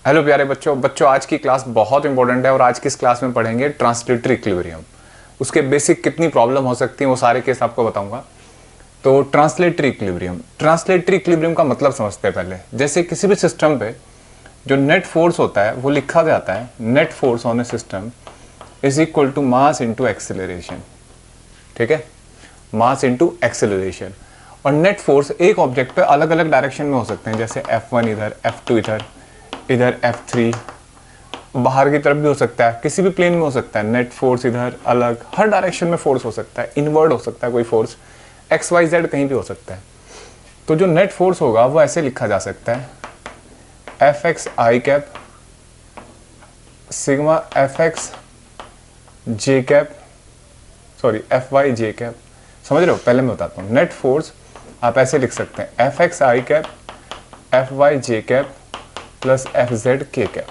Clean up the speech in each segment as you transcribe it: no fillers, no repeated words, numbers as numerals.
Hello प्यारे बच्चों आज की क्लास बहुत इंपॉर्टेंट है और आज की इस क्लास में पढ़ेंगे ट्रांसलेटरी इक्विलिब्रियम। उसके बेसिक कितनी प्रॉब्लम हो सकती है वो सारे केस आपको बताऊंगा। तो ट्रांसलेटरी इक्विलिब्रियम का मतलब समझते हैं पहले। जैसे किसी भी सिस्टम पे जो नेट फोर्स होता है वो लिखा जाता है, net force on a system is equal to mass into acceleration. ठीक है, मास इंटू एक्सेलरेशन। और नेट फोर्स एक ऑब्जेक्ट पे अलग अलग डायरेक्शन में हो सकते हैं, जैसे F1 इधर, F2 इधर F3 बाहर की तरफ भी हो सकता है, किसी भी प्लेन में हो सकता है। नेट फोर्स इधर अलग, हर डायरेक्शन में फोर्स हो सकता है, इनवर्ड हो सकता है कोई फोर्स, XYZ कहीं भी हो सकता है। तो जो नेट फोर्स होगा वो ऐसे लिखा जा सकता है, Fx i cap sigma Fx j cap, sorry Fy j cap. समझ रहे हो? पहले मैं बताता हूँ। नेट फोर्स आप ऐसे लिख सकते हैं, Fx i cap Fy j cap plus Fz k cap.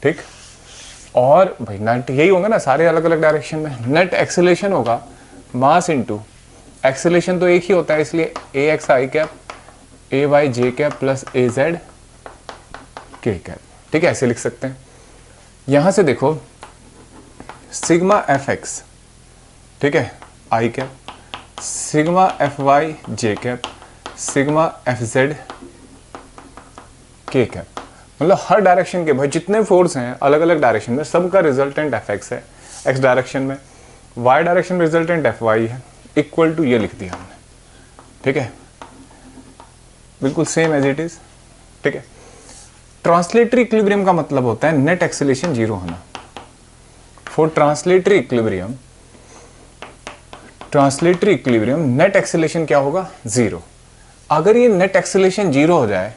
ठीक, और भाई नेट यही होगा ना सारे अलग अलग डायरेक्शन में। नेट एक्सेलरेशन होगा मास इंटू एक्सेलरेशन, तो एक ही होता है इसलिए Ax i cap Ay j cap plus Az k cap. ठीक है, ऐसे लिख सकते हैं। यहां से देखो सिग्मा Fx, ठीक है, i cap sigma Fy j cap sigma Fz k cap. मतलब हर डायरेक्शन के भाई जितने फोर्स हैं अलग अलग डायरेक्शन में, सबका रिजल्टेंट Fx है x डायरेक्शन में, y डायरेक्शन में रिजल्टेंट Fy है, इक्वल टू ये लिख दिया हमने। ठीक है, बिल्कुल सेम एज इट इज। ठीक है, ट्रांसलेटरी इक्विलिब्रियम का मतलब होता है नेट एक्सेलरेशन जीरो होना। For translatory equilibrium net acceleration क्या होगा? जीरो। अगर ये नेट एक्सेलरेशन जीरो हो जाए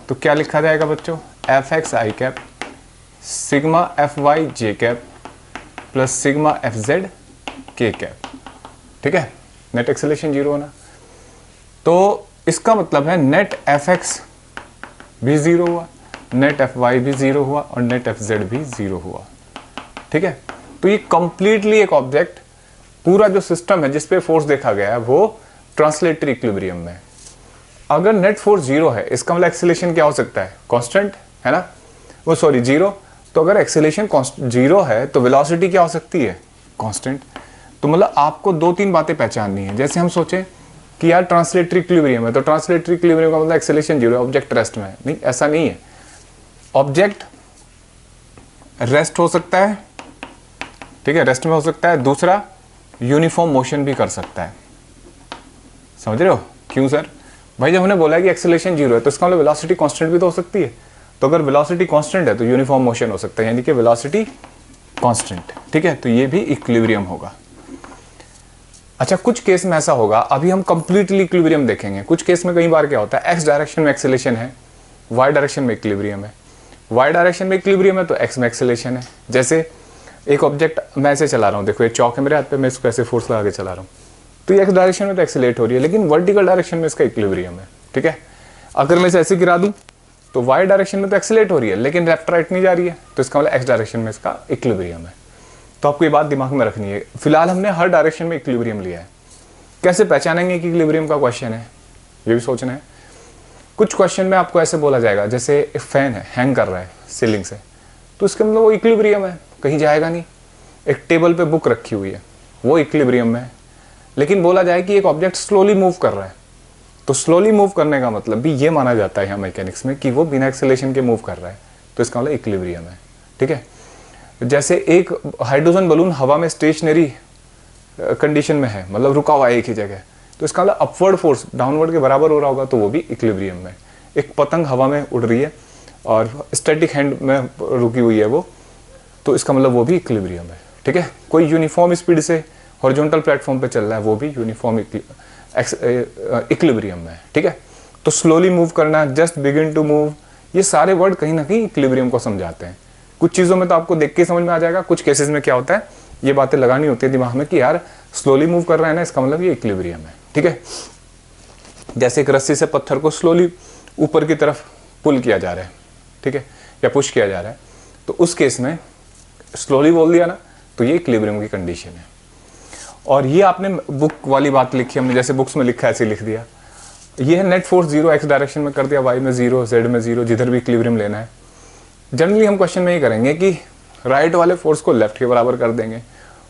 तो क्या लिखा जाएगा बच्चों? Fx i cap sigma Fy j cap plus sigma Fz k cap. ठीक है, नेट एक्सेलरेशन जीरो होना। तो इसका मतलब है नेट Fx भी जीरो हुआ, नेट Fy भी जीरो हुआ और नेट Fz भी जीरो हुआ। ठीक है, तो ये कंप्लीटली एक ऑब्जेक्ट, पूरा जो सिस्टम है जिसपे फोर्स देखा गया है वो ट्रांसलेटरी इक्विलिब्रियम में। अगर नेट फोर्स जीरो है इसका मतलब एक्सेलरेशन क्या हो सकता है? कांस्टेंट है ना, वो सॉरी जीरो। तो अगर एक्सेलरेशन जीरो है तो वेलोसिटी क्या हो सकती है? कांस्टेंट। तो मतलब आपको दो तीन बातें पहचाननी है। जैसे हम सोचें कि यार ट्रांसलेटरी इक्विलिब्रियम है, तो ट्रांसलेटरी इक्विलिब्रियम का मतलब एक्सेलरेशन जीरो है, ऑब्जेक्ट रेस्ट में है। नहीं, ऐसा नहीं है। ऑब्जेक्ट रेस्ट हो सकता है, ठीक है, रेस्ट में हो सकता है। दूसरा, यूनिफॉर्म मोशन भी कर सकता है। समझ रहे हो? क्यों सर? भाई जब हमने बोला है कि एक्सेलरेशन जीरो है तो इसका मतलब वेलोसिटी कांस्टेंट भी तो हो सकती है। तो अगर वेलोसिटी कांस्टेंट है तो यूनिफॉर्म मोशन हो सकता है, यानी कि वेलोसिटी कांस्टेंट। ठीक है, तो ये भी इक्विलिब्रियम होगा। अच्छा, कुछ केस में ऐसा होगा, अभी हम कंप्लीटली इक्विलिब्रियम देखेंगे। कुछ केस में कई बार क्या होता है, एक्स डायरेक्शन में एक्सेलरेशन है, वाई डायरेक्शन में इक्विलिब्रियम है। वाई डायरेक्शन में इक्विलिब्रियम है तो एक्स में एक्सेलरेशन है। जैसे एक ऑब्जेक्ट मैं ऐसे चला रहा हूँ, देखो ये चौक है मेरे हाथ पे, मैं इसको ऐसे फोर्स लगा के चला रहा हूँ, तो ये एक्स डायरेक्शन में तो एक्सेलरेट हो रही है, लेकिन वर्टिकल डायरेक्शन में इसका इक्विलिब्रियम है। ठीक है, अगर मैं इसे ऐसे गिरा दूं तो वाई डायरेक्शन में तो एक्सेलरेट हो रही है लेकिन लेफ्ट राइट नहीं जा रही है, तो इसका मतलब एक्स डायरेक्शन में इसका इक्विलिब्रियम है। तो आपको ये बात दिमाग में रखनी है। फिलहाल हमने हर डायरेक्शन में इक्विलिब्रियम लिया है। कैसे पहचानेंगे कि इक्विलिब्रियम का क्वेश्चन है, ये भी सोचना है। कुछ क्वेश्चन में आपको ऐसे बोला जाएगा, जैसे एक फैन है हैंग कर रहा है सीलिंग से, तो इसका मतलब वो इक्विलिब्रियम है, कहीं जाएगा नहीं। एक टेबल पे बुक रखी हुई है, वो इक्विलिब्रियम में है। लेकिन बोला जाए कि एक ऑब्जेक्ट स्लोली मूव कर रहा है, तो स्लोली मूव करने का मतलब भी ये माना जाता है यहाँ मैकेनिक्स में कि वो बिना एक्सेलरेशन के मूव कर रहा है, तो इसका मतलब इक्विलिब्रियम है। ठीक है, जैसे एक हाइड्रोजन बलून हवा में स्टेशनरी कंडीशन में है, मतलब रुका हुआ है एक ही जगह, तो इसका मतलब अपवर्ड फोर्स डाउनवर्ड के बराबर हो रहा होगा, तो वो भी इक्विलिब्रियम में। एक पतंग हवा में उड़ रही है और स्टैटिक हैंड में रुकी हुई है वो, तो इसका मतलब वो भी इक्विलिब्रियम है। ठीक है, कोई यूनिफॉर्म स्पीड से हॉरिजॉन्टल प्लेटफॉर्म पे चल रहा है, वो भी यूनिफॉर्म इक्विलिब्रियम में है। ठीक है, तो स्लोली मूव करना, जस्ट बिगिन टू मूव, ये सारे वर्ड कहीं ना कहीं इक्विलिब्रियम को समझाते हैं। कुछ चीज़ों में तो आपको देख के समझ में आ जाएगा, कुछ केसेस में क्या होता है, ये बातें लगानी होती है दिमाग में कि यार स्लोली मूव कर रहा है ना, इसका मतलब ये इक्विलिब्रियम है। ठीक है, जैसे एक रस्सी से पत्थर को स्लोली ऊपर की तरफ पुल किया जा रहा है, ठीक है, या पुश किया जा रहा है, तो उस केस में स्लोली बोल दिया ना, तो ये इक्विलिब्रियम की कंडीशन है। और ये आपने बुक वाली बात लिखी, हमने जैसे बुक्स में लिखा है ऐसे लिख दिया। ये है net force zero, x direction में कर दिया, वाई में जीरो, जेड में जीरो, जिधर भी इक्विलिब्रियम लेना है। जनरली हम क्वेश्चन में ये करेंगे कि राइट वाले फोर्स को लेफ्ट के बराबर कर देंगे,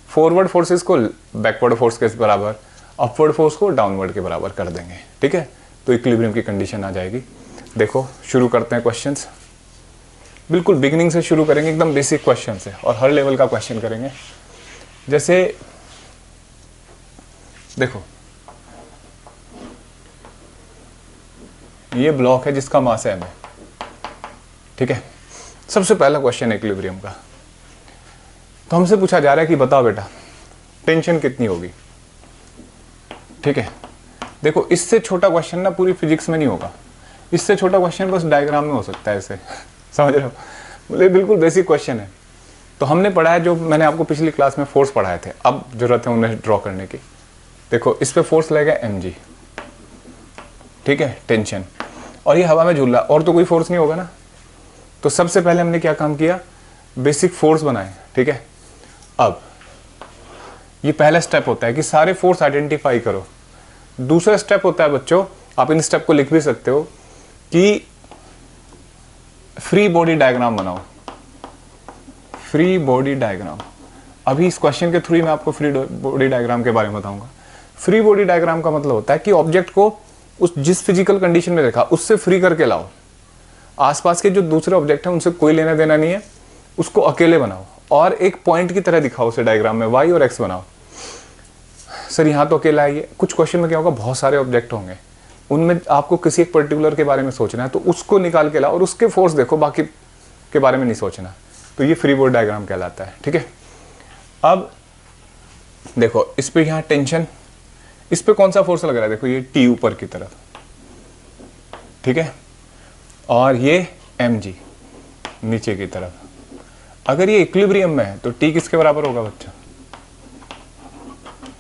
फॉरवर्ड फोर्सेस को बैकवर्ड फोर्स के बराबर, अपवर्ड फोर्स को डाउनवर्ड के बराबर कर देंगे, ठीक है। तो इक्विलिब्रियम की कंडीशन आ जाएगी। देखो शुरू करते हैं क्वेश्चंस, बिल्कुल बिगिनिंग से शुरू करेंगे, एकदम बेसिक क्वेश्चन से, और हर लेवल का क्वेश्चन करेंगे। जैसे देखो ये ब्लॉक है जिसका मास है m है, ठीक है। सबसे पहला क्वेश्चन है इक्विलिब्रियम का। तो हमसे पूछा जा रहा है कि बताओ बेटा टेंशन कितनी होगी, ठीक है। देखो इससे छोटा क्वेश्चन ना पूरी फिजिक्स में नहीं होगा, इससे छोटा क्वेश्चन बस डायग्राम में हो सकता है ऐसे समझ रहे हो, बोले बिल्कुल बेसिक क्वेश्चन है। तो हमने पढ़ा है, जो मैंने आपको पिछली क्लास में फोर्स पढ़ाए थे, अब जरूरत है उन्हें ड्रॉ करने की। देखो इस पे फोर्स लगेगा mg, ठीक है, टेंशन, और ये हवा में झूल रहा, और तो कोई फोर्स नहीं होगा ना। तो सबसे पहले हमने क्या काम किया, बेसिक फोर्स बनाए, ठीक है। अब ये पहला स्टेप होता है कि सारे फोर्स आइडेंटिफाई करो। दूसरा स्टेप होता है बच्चों, आप इन स्टेप को लिख भी सकते हो, कि फ्री बॉडी डायग्राम बनाओ, फ्री बॉडी डायग्राम। अभी इस क्वेश्चन के थ्रू मैं आपको फ्री बॉडी डायग्राम के बारे में बताऊंगा। फ्री बॉडी डायग्राम का मतलब होता है कि ऑब्जेक्ट को उस जिस फिजिकल कंडीशन में देखा उससे फ्री करके लाओ, आसपास के जो दूसरे ऑब्जेक्ट हैं उनसे कोई लेना देना नहीं है, उसको अकेले बनाओ और एक पॉइंट की तरह दिखाओ उसे डायग्राम में, वाई और एक्स बनाओ। सर यहाँ तो अकेला है, कुछ क्वेश्चन में क्या होगा, बहुत सारे ऑब्जेक्ट होंगे, उनमें आपको किसी एक पर्टिकुलर के बारे में सोचना है, तो उसको निकाल के लाओ और उसके फोर्स देखो, बाकी के बारे में नहीं सोचना। तो ये फ्री बॉडी डायग्राम कहलाता है, ठीक है। अब देखो इस पे यहाँ टेंशन, इस पे कौन सा फोर्स लग रहा है, देखो ये टी ऊपर की तरफ, ठीक है, और ये mg नीचे की तरफ। अगर ये इक्विलिब्रियम में है तो टी किसके बराबर होगा बच्चा,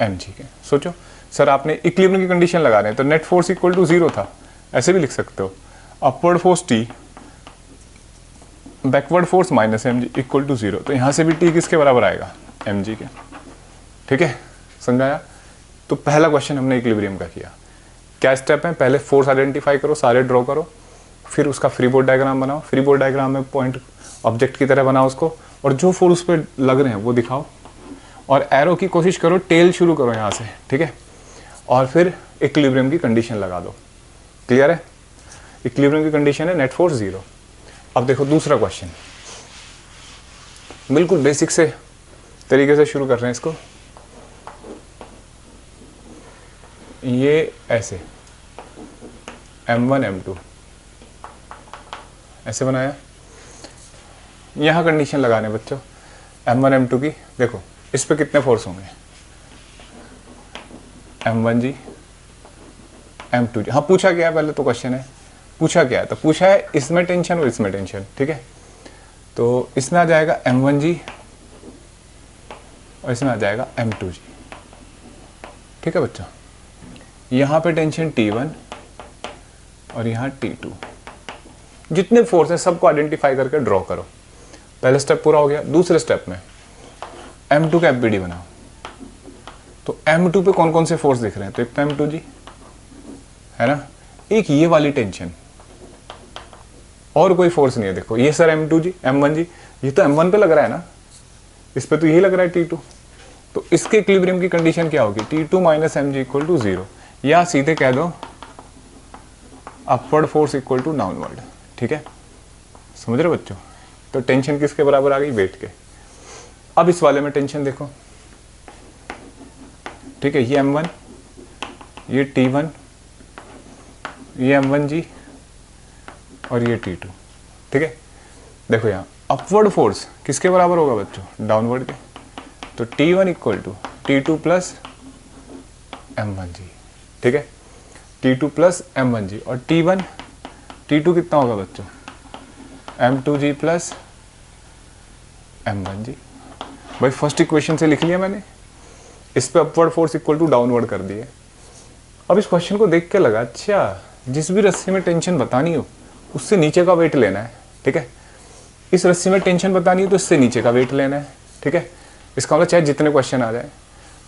mg के। सोचो सर आपने इक्विलिब्रियम की कंडीशन लगा रहे हैं तो नेट फोर्स इक्वल टू 0 था, ऐसे भी लिख सकते हो, upward force t, backward force minus mg equal to 0। तो यहां से भी t किसके बराबर आएगा, mg के, ठीक है, समझाया। तो पहला क्वेश्चन हमने इक्विलिब्रियम का किया। क्या स्टेप है, पहले फोर्स आइडेंटिफाई करो, सारे ड्रॉ करो, फिर उसका फ्री बॉडी डायग्राम बनाओ, फ्री बॉडी डायग्राम में पॉइंट ऑब्जेक्ट की तरह बनाओ उसको, और जो फोर्स उस पर लग रहे हैं वो दिखाओ, और एरो की कोशिश करो, टेल शुरू करो यहाँ से, ठीक है, और फिर इक्विलिब्रियम की कंडीशन लगा दो। क्लियर है, इक्विलिब्रियम की कंडीशन है नेट फोर्स 0। अब देखो दूसरा क्वेश्चन, बिल्कुल बेसिक से तरीके से शुरू कर रहे हैं इसको। ये ऐसे m1 m2 ऐसे बनाया, यहाँ कंडीशन लगाने बच्चों m1 m2 की। देखो इस पे कितने फोर्स होंगे, m1g m2g। हाँ पूछा क्या है, पहले तो क्वेश्चन है, पूछा क्या है, तो पूछा है इसमें टेंशन और इसमें टेंशन, ठीक है। तो इसमें आ जाएगा m1g और इसमें आ जाएगा m2g, ठीक है बच्चों। यहाँ पे टेंशन T1 और यहाँ T2, जितने फोर्स हैं सबको आइडेंटिफाई करके ड्रॉ करो। पहला स्टेप पूरा हो गया। दूसरे स्टेप में m2 का एफबीडी बनाओ। तो m2 पे कौन कौन से फोर्स दिख रहे हैं, तो एक तो m2g है ना, एक ये वाली टेंशन, और कोई फोर्स नहीं है। देखो ये सर m2g m1g, ये तो m1 पे लग रहा है ना, इस पे तो यही लग रहा है T2। तो इसके इक्विलिब्रियम की कंडीशन क्या होगी, T2 minus mg equal to 0, या सीधे कह दो upward force equal to downward, ठीक है, समझ रहे बच्चों। तो टेंशन किसके बराबर आ गई, वेट के। अब इस वाले में टेंशन देखो, ठीक है, ये m1, ये T1, ये m1g और ये T2, ठीक है। देखो यहाँ अपवर्ड फोर्स किसके बराबर होगा बच्चों, डाउनवर्ड के। तो T1 equal to T2 plus m1g, ठीक है, T2 प्लस m1g, और T2 कितना होगा बच्चों, m2g प्लस m1g। भाई फर्स्ट इक्वेशन से लिख लिया मैंने, इस पे upward force equal to downward कर दिए। अब इस क्वेश्चन को देख के लगा, अच्छा जिस भी रस्सी में टेंशन बतानी हो उससे नीचे का वेट लेना है, ठीक है। इस रस्सी में टेंशन बतानी हो तो इससे नीचे का वेट लेना है, ठीक है। इसका मतलब चाहे जितने क्वेश्चन आ जाए,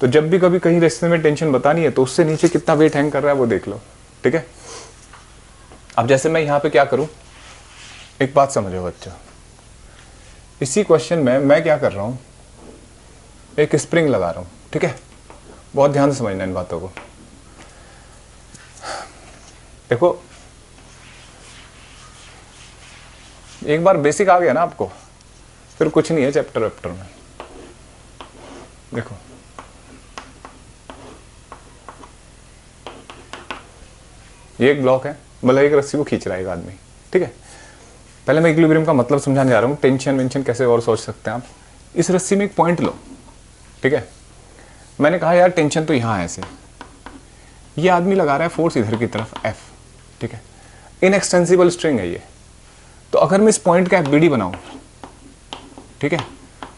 तो जब भी कभी कहीं रस्सी में टेंशन बतानी है तो उससे नीचे कितना वेट हैंग कर रहा है वो देख लो, ठीक है। अब जैसे मैं यहाँ पे क्या करूँ, एक बात समझो बच्चों, इसी क्वेश्चन में मैं क्या कर रहा हूँ, एक स्प्रिंग लगा रहा हूँ, ठीक है। बहुत ध्यान से समझना इन बातों को। देखो एक बार बेसिक आ गया ना आपको, फिर कुछ नहीं है चैप्टर वेप्टर में। देखो ये एक ब्लॉक है, मतलब एक रस्सी को खींच रहा है एक आदमी, ठीक है। पहले मैं इक्विलिब्रियम का मतलब समझाने जा रहा हूँ, टेंशन वेंशन कैसे और सोच सकते हैं आप। इस रस्सी में एक पॉइंट लो, ठीक है। मैंने कहा यार टेंशन तो यहाँ है ऐसे, ये आदमी लगा रहा है फोर्स इधर की तरफ F, ठीक है। इनएक्सटेंसिबल स्ट्रिंग है ये। तो अगर मैं इस पॉइंट का FBD बनाऊँ, ठीक है।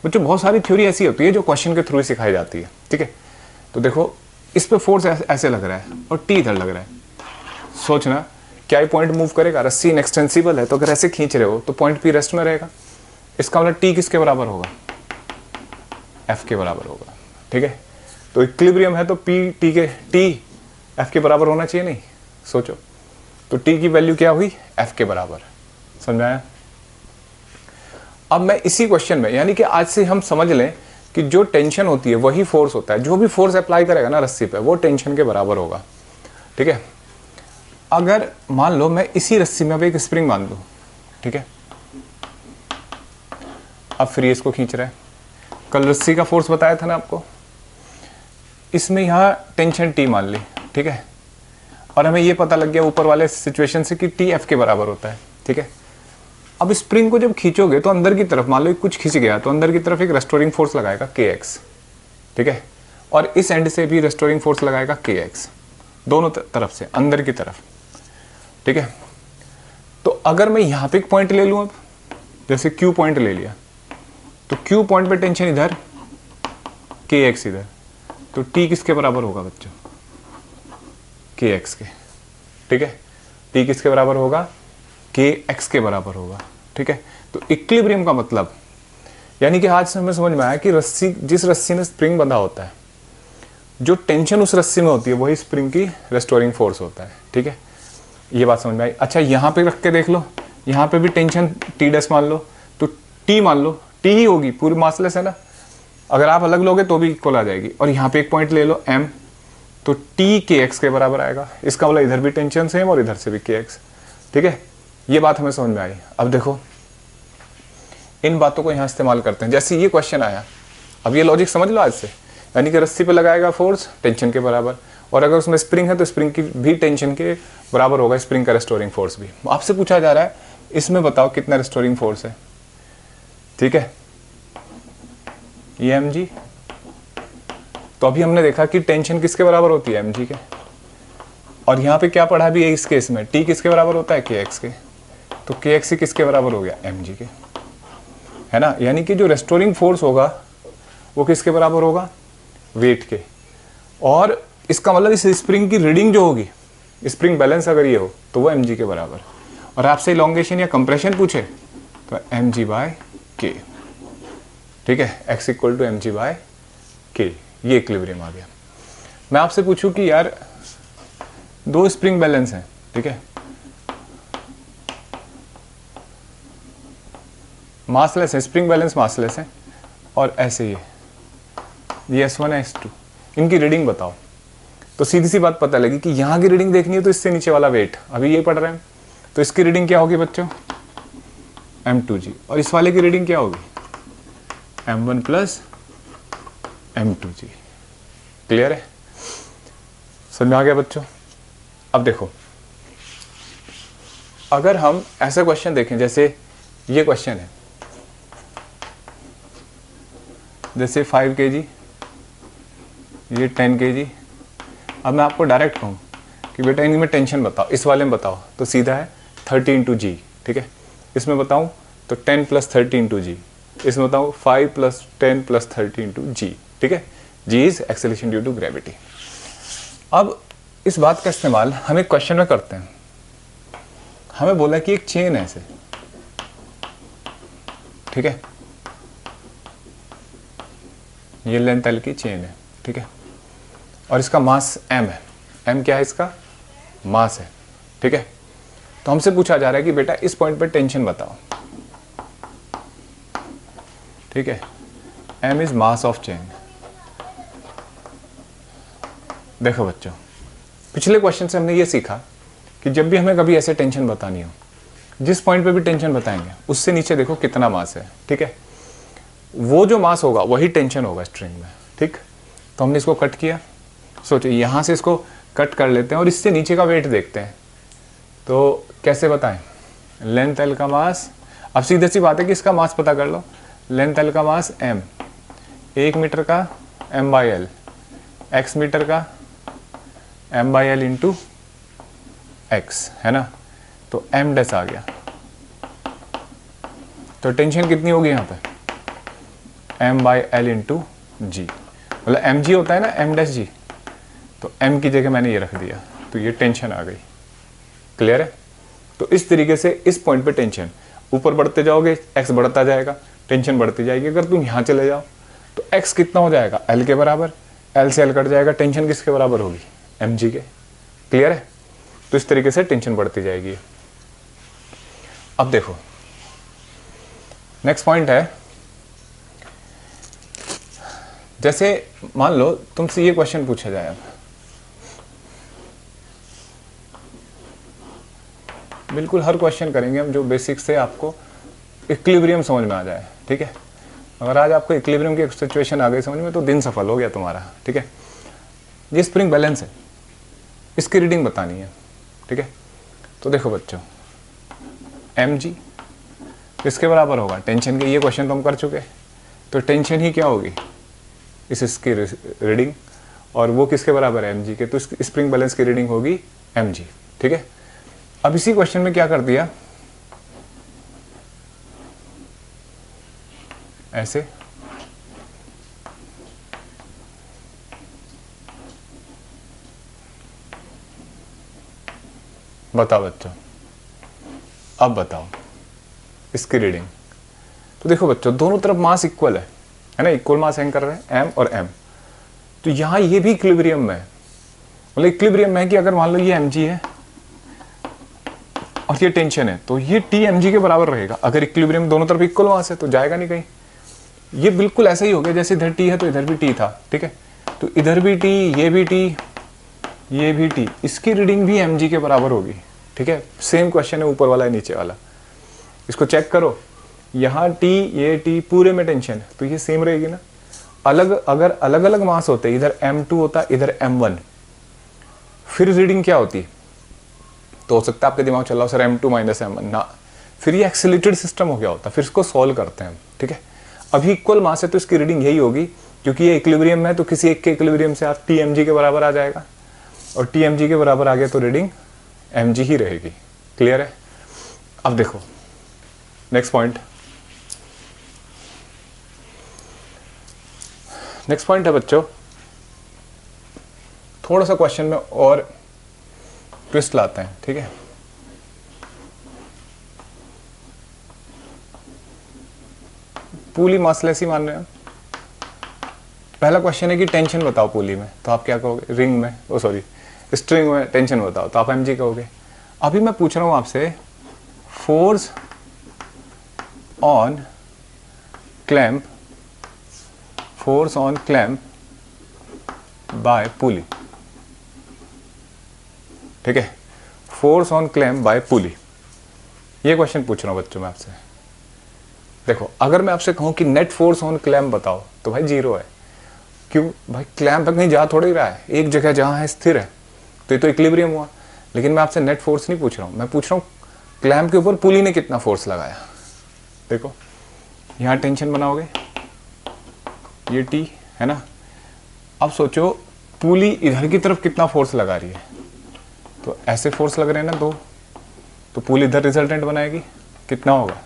बच्चों बहुत सारी थ्योरी ऐसी होती है जो क्वेश्चन के थ्रू ही सिखाई जाती है, ठीक है। तो देखो इस पे फोर्स ऐसे लग रहा है और T इधर लग रहा है। सोचना क्या ये पॉइंट मूव करेगा? रस्सी इनएक्सटेंसिबल है, तो अगर ऐसे खींच रहे हो तो पॉइंट P रेस्ट में रहेगा। इसका मतलब T किसके बराबर होगा? F के बराबर होगा, ठीक है। तो इक्विलिब्रियम है तो T F के बराबर होना चाहिए, नहीं? सोचो तो T की वैल्यू क्या हुई? F के बराबर। समझ में आया? अब मैं इसी क्वेश्चन में, यानी कि आज से हम समझ लें कि जो टेंशन होती है वही फोर्स होता है। जो भी फोर्स अप्लाई करेगा ना रस्सी पे, वो टेंशन के बराबर होगा, ठीक है। अगर मान लो मैं इसी रस्सी में अब एक स्प्रिंग बांध दूं, ठीक है। अब फिर इसको खींच रहा है। कल रस्सी का फोर्स बताया था ना आपको, इसमें यहां टेंशन T मान ली, ठीक है। और हमें यह पता लग गया ऊपर वाले सिचुएशन से कि T F के बराबर होता है, ठीक है। अब स्प्रिंग को जब खींचोगे तो अंदर की तरफ, मान लो कुछ खींच गया तो अंदर की तरफ एक रेस्टोरिंग फोर्स लगाएगा KX, ठीक है। और इस एंड से भी रेस्टोरिंग फोर्स लगाएगा KX, दोनों तरफ से अंदर की तरफ, ठीक है। तो अगर मैं यहां पे एक पॉइंट ले लूं, अब जैसे Q पॉइंट ले लिया, तो Q पॉइंट पे टेंशन इधर, KX इधर, तो T किसके बराबर होगा बच्चों? KX के, ठीक है। T किसके बराबर होगा? KX के बराबर होगा, ठीक है। तो इक्विलिब्रियम का मतलब, यानी कि आज से हमें समझ में आया कि रस्सी, जिस रस्सी में स्प्रिंग बंधा होता है, जो टेंशन उस रस्सी में होती है वही स्प्रिंग की रेस्टोरिंग फोर्स होता है, ठीक है। ये बात समझ में आई? अच्छा यहाँ पे रख के देख लो, यहाँ पे भी टेंशन T डैश मान लो, तो T मान लो, T ही होगी, पूरी मासलेस है ना। अगर आप अलग लोगे तो भी इक्वल आ जाएगी। और यहाँ पे एक पॉइंट ले लो M, तो T KX के बराबर आएगा। इसका मतलब इधर भी टेंशन सेम और इधर से भी KX, ठीक है। ये बात हमें समझ में आई। अब देखो इन बातों को यहाँ इस्तेमाल करते हैं। जैसे ये क्वेश्चन आया, अब ये लॉजिक समझ लो आज से, यानी कि रस्सी पे लगाएगा फोर्स टेंशन के बराबर, और अगर उसमें स्प्रिंग है तो स्प्रिंग की भी टेंशन के बराबर होगा, स्प्रिंग का रेस्टोरिंग फोर्स भी। आपसे पूछा जा रहा है इसमें बताओ कितना रेस्टोरिंग फोर्स है, ठीक है। ये mg, तो अभी हमने देखा कि टेंशन किसके बराबर होती है? mg के। और यहाँ पे क्या पढ़ा भी है इस केस में? T किसके बराबर होता है? KX के। तो KX किसके बराबर हो गया? mg के, है ना। यानी कि जो रेस्टोरिंग फोर्स होगा वो किसके बराबर होगा? वेट के। और इसका मतलब इस स्प्रिंग की रीडिंग जो होगी, स्प्रिंग बैलेंस अगर ये हो तो वो mg के बराबर। और आपसे इलॉन्गेशन या कंप्रेशन पूछे तो mg/k, ठीक है। x इक्वल टू mg/k, ये इक्विलिब्रियम आ गया। मैं आपसे पूछूं कि यार दो स्प्रिंग बैलेंस हैं, ठीक है, मासलेस है, स्प्रिंग बैलेंस मासलेस है, और ऐसे ये S1 है S2, इनकी रीडिंग बताओ। तो सीधी सी बात पता लगी कि यहाँ की रीडिंग देखनी है तो इससे नीचे वाला वेट, अभी ये पढ़ रहे हैं, तो इसकी रीडिंग क्या होगी बच्चों? M2g। और इस वाले की रीडिंग क्या होगी? M1 plus M2g। क्लियर है? समझ में आ गया बच्चों? अब देखो अगर हम ऐसा क्वेश्चन देखें, जैसे ये क्वेश्चन है, जैसे 5 kg, ये 10 kg। अब मैं आपको डायरेक्ट कहूँ कि बेटा इनमें टेंशन बताओ, इस वाले में बताओ, तो सीधा है 30 × g, ठीक है। इसमें बताऊँ तो 10 + 30 × g, इसमें बताऊँ 5 + 10 + 30 × g, ठीक है। g is acceleration due to gravity. अब इस बात का इस्तेमाल हम एक क्वेश्चन में करते हैं। हमें बोला कि एक चेन है ऐसे, ठीक है, ये लेंथ L की चेन है, ठीक है, और इसका मास m है। m क्या है? इसका मास है, ठीक है। तो हमसे पूछा जा रहा है कि बेटा इस पॉइंट पर टेंशन बताओ। ठीक है, m is mass of chain. देखो बच्चों, पिछले क्वेश्चन से हमने ये सीखा कि जब भी हमें कभी ऐसे टेंशन बतानी हो, जिस पॉइंट पे भी टेंशन बताएंगे उससे नीचे देखो कितना मास है, ठीक है, वो जो मास होगा वही टेंशन होगा स्ट्रिंग में, ठीक। तो हमने इसको कट किया, सोचो यहाँ से इसको कट कर लेते हैं और इससे नीचे का वेट देखते हैं, तो कैसे बताएं, लेंथ एल का मास, अब सीधे सी बात है कि इसका मास पता कर लो, लेंथ एल का मास m, 1 मीटर का m by L, x metre का m by L into X, है ना, तो m डैश आ गया। तो टेंशन कितनी होगी यहाँ पे, m बाई एल इंटू जी, मतलब एम जी होता है ना m डैश जी, तो m की जगह मैंने ये रख दिया, तो ये टेंशन आ गई। क्लियर है। तो इस तरीके से इस पॉइंट पे टेंशन, ऊपर बढ़ते जाओगे x बढ़ता जाएगा, टेंशन बढ़ती जाएगी। अगर तुम यहाँ चले जाओ तो x कितना हो जाएगा, l के बराबर, l से l कट जाएगा, टेंशन किसके बराबर होगी, mg के। क्लियर है। तो इस तरीके से टेंशन बढ़ती जाएगी। अब देखो नेक्स्ट पॉइंट है, जैसे मान लो तुमसे ये क्वेश्चन पूछा जाए, अब बिल्कुल हर क्वेश्चन करेंगे हम जो बेसिक से आपको इक्विलिब्रियम समझ में आ जाए, ठीक है। अगर आज आपको इक्विलिब्रियम की एक सिचुएशन आ गई समझ में तो दिन सफल हो गया तुम्हारा, ठीक है। ये स्प्रिंग बैलेंस है, इसकी रीडिंग बतानी है, ठीक है। तो देखो बच्चों, एम जी किसके बराबर होगा, टेंशन के, ये क्वेश्चन तो हम कर चुके, तो टेंशन ही क्या होगी, इसकी रीडिंग, और वो किसके बराबर है, एम जी के, तो स्प्रिंग बैलेंस की रीडिंग होगी एम जी, ठीक है। अब इसी क्वेश्चन में क्या कर दिया, ऐसे बताओ बच्चों, अब बताओ इसकी रीडिंग। तो देखो बच्चों, दोनों तरफ मास इक्वल है ना, इक्वल मास हैंग कर रहे हैं m और m। तो यहां ये भी इक्विलिब्रियम में है, मतलब इक्विलिब्रियम में है कि अगर मान लो ये mg है और ये टेंशन है, तो ये t mg के बराबर रहेगा। अगर इक्विलिब्रियम दोनों तरफ इक्वल मास है तो जाएगा नहीं कहीं। ये बिल्कुल ऐसा ही हो गया जैसे इधर t है तो इधर भी t था, ठीक है। तो इधर भी t, ये भी t, ये भी t, इसकी रीडिंग भी mg के बराबर होगी, ठीक है। सेम क्वेश्चन है, ऊपर वाला है नीचे वाला, इसको चेक करो, यहाँ t, ये t, पूरे में टेंशन है, तो ये सेम रहेगी ना। अगर अलग अलग मास होते, इधर m2 होता, इधर m1, फिर रीडिंग क्या होती, तो हो सकता है आपके दिमाग चल रहा हो सर m2 माइनस m1 ना, फिर ये एक्सीलरेटेड सिस्टम हो गया होता, फिर इसको सॉल्व करते हैं, ठीक है। अभी इक्वल मास है तो इसकी रीडिंग यही होगी, क्योंकि ये इक्विलिब्रियम में है, तो किसी एक के इक्विलिब्रियम से आप टी mg के बराबर आ जाएगा, और टी mg के बराबर आ गया तो रीडिंग mg ही रहेगी। क्लियर है। अब देखो नेक्स्ट पॉइंट, नेक्स्ट पॉइंट है बच्चों, थोड़ा सा क्वेश्चन में और ट्विस्ट लाते हैं, ठीक है। पूली मासलेस ही मान रहे हैं। पहला क्वेश्चन है कि टेंशन बताओ पूली में, तो आप क्या कहोगे, रिंग में, ओ सॉरी स्ट्रिंग में टेंशन बताओ, तो आप mg कहोगे। अभी मैं पूछ रहा हूं आपसे, force on clamp, force on clamp by pulley, ठीक है, force on clamp by pulley, ये क्वेश्चन पूछ रहा हूं बच्चों मैं आपसे। देखो अगर मैं आपसे कहूं कि नेट फोर्स ऑन क्लैंप बताओ, तो भाई जीरो है। क्यों भाई, क्लैंप कहीं जा थोड़ी रहा है, एक जगह जहां है स्थिर है, तो ये तो इक्विलिब्रियम हुआ। लेकिन मैं आपसे नेट फोर्स नहीं पूछ रहा हूं, मैं पूछ रहा हूं क्लैंप के ऊपर पुली ने कितना फोर्स लगाया। देखो यहां टेंशन बनाओगे, ये टी है ना, अब सोचो पुली इधर की तरफ कितना फोर्स लगा रही है, तो ऐसे फोर्स लग रहे हैं ना दो, तो पुली इधर रिजल्टेंट बनाएगी, कितना होगा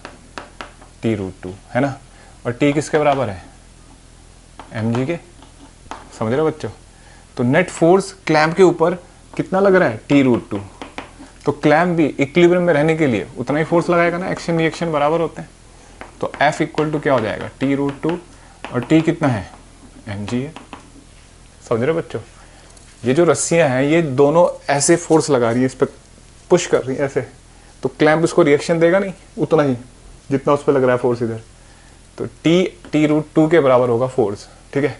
T√2, है ना। और T किसके बराबर है, mg के, समझ रहे हो बच्चों। तो नेट फोर्स क्लैंप के ऊपर कितना लग रहा है, T√2। तो क्लैंप भी इक्विलिब्रियम में रहने के लिए उतना ही फोर्स लगाएगा ना, एक्शन रिएक्शन बराबर होते हैं। तो F इक्वल टू क्या हो जाएगा, T√2, और T कितना है, mg है। समझ रहे हो बच्चों, ये जो रस्सियां हैं ये दोनों ऐसे फोर्स लगा रही है, इस पर पुश कर रही है ऐसे, तो क्लैंप उसको रिएक्शन देगा नहीं उतना ही जितना उस पर लग रहा है फोर्स इधर। तो T√2 के बराबर होगा फोर्स, ठीक है।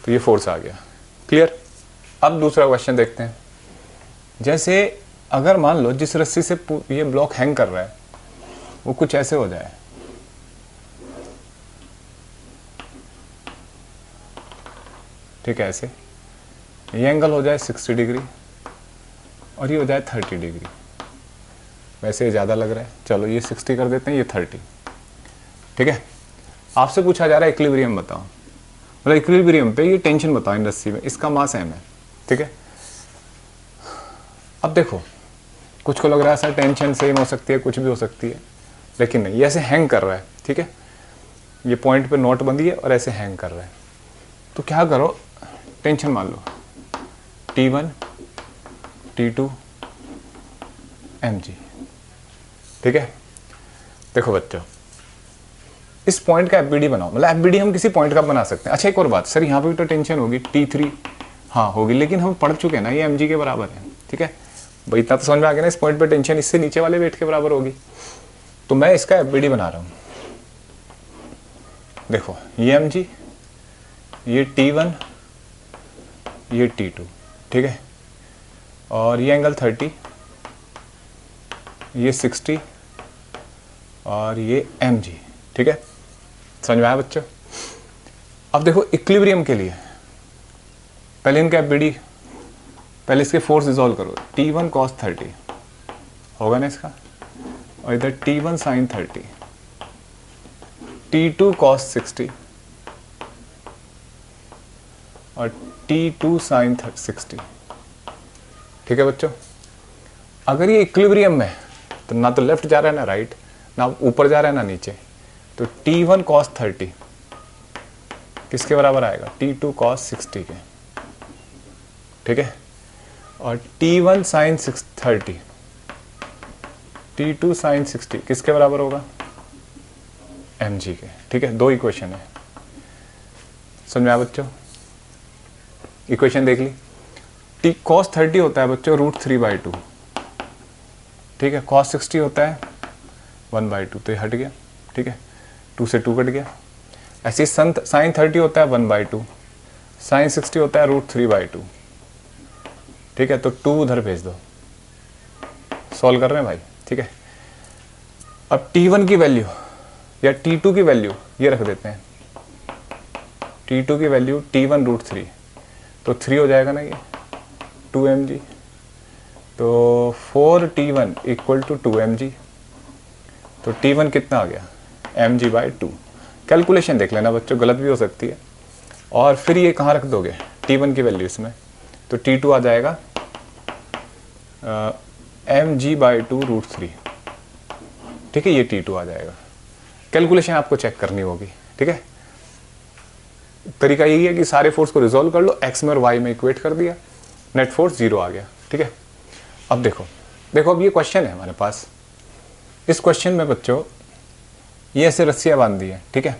तो ये फोर्स आ गया, क्लियर। अब दूसरा क्वेश्चन देखते हैं। जैसे अगर मान लो जिस रस्सी से ये ब्लॉक हैंग कर रहा है वो कुछ ऐसे हो जाए, ठीक है, ऐसे ये एंगल हो जाए 60 डिग्री और ये हो जाए 30 डिग्री। वैसे ये ज़्यादा लग रहा है, चलो ये 60 कर देते हैं, ये 30, ठीक है। आपसे पूछा जा रहा है इक्विलिब्रियम बताओ, मतलब इक्विलिब्रियम पे ये टेंशन बताओ इन रस्सी में, इसका मास m है, ठीक है। अब देखो कुछ को लग रहा है सर टेंशन सेम हो सकती है, कुछ भी हो सकती है, लेकिन नहीं, ये ऐसे हैंग कर रहा है, ठीक है। ये पॉइंट पे नोट बंदी है और ऐसे हैंग कर रहा है। तो क्या करो, टेंशन मान लो T1 T2 mg, ठीक है। देखो बच्चों, इस पॉइंट का एफबीडी बनाओ, मतलब एफबीडी हम किसी पॉइंट का बना सकते हैं। अच्छा एक और बात, सर यहाँ पे भी तो टेंशन होगी T3, हाँ होगी, लेकिन हम पढ़ चुके हैं ना ये mg के बराबर है, ठीक है भाई, इतना तो समझ में आ गया ना। इस पॉइंट पे टेंशन इससे नीचे वाले वेट के बराबर होगी, तो मैं इसका एफबीडी बना रहा हूँ। देखो ये mg, ये T1, ये T2, ठीक है, और ये एंगल 30, ये 60 और ये mg, ठीक है। समझ में आया बच्चों। अब देखो इक्विलिब्रियम के लिए पहले इनका एफबीडी, पहले इसके फोर्स रिजॉल्व करो। T1 cos 30 होगा ना इसका, और इधर T1 sin 30, T2 cos 60 और T2 sin 60, ठीक है बच्चों। अगर ये इक्विलिब्रियम में तो ना तो लेफ्ट जा रहा है ना राइट, ना ऊपर जा रहा है ना नीचे, तो T1 cos 30 किसके बराबर आएगा, T2 cos 60 के, ठीक है। और T1 sin 30, T2 sin 60 किसके बराबर होगा, mg के, ठीक है। दो इक्वेशन है, समझ में आया बच्चों। इक्वेशन देख ली, T cos 30 होता है बच्चों √3/2, ठीक है। cos 60 होता है 1/2, तो ये हट गया, ठीक है, 2 से 2 कट गया। ऐसे sin 30 होता है 1/2, sin 60 होता है √3/2, ठीक है। तो 2 उधर भेज दो, सॉल्व कर रहे हैं भाई, ठीक है। अब T1 की वैल्यू या T2 की वैल्यू ये रख देते हैं, T2 की वैल्यू T1 √3, तो 3 हो जाएगा ना ये 2 mg, तो 4T1 = 2 mg, तो T1 कितना आ गया, mg/2। कैलकुलेशन देख लेना बच्चों, गलत भी हो सकती है। और फिर ये कहाँ रख दोगे T1 की वैल्यू इसमें, तो T2 आ जाएगा mg/2 √3, ठीक है, ये T2 आ जाएगा। कैलकुलेशन आपको चेक करनी होगी, ठीक है। तरीका यही है कि सारे फोर्स को रिजॉल्व कर लो, x में और y में इक्वेट कर दिया, नेट फोर्स 0 आ गया, ठीक है। अब देखो अब ये क्वेश्चन है हमारे पास। इस क्वेश्चन में बच्चों ये ऐसे रस्सियाँ बांध दी है, ठीक है,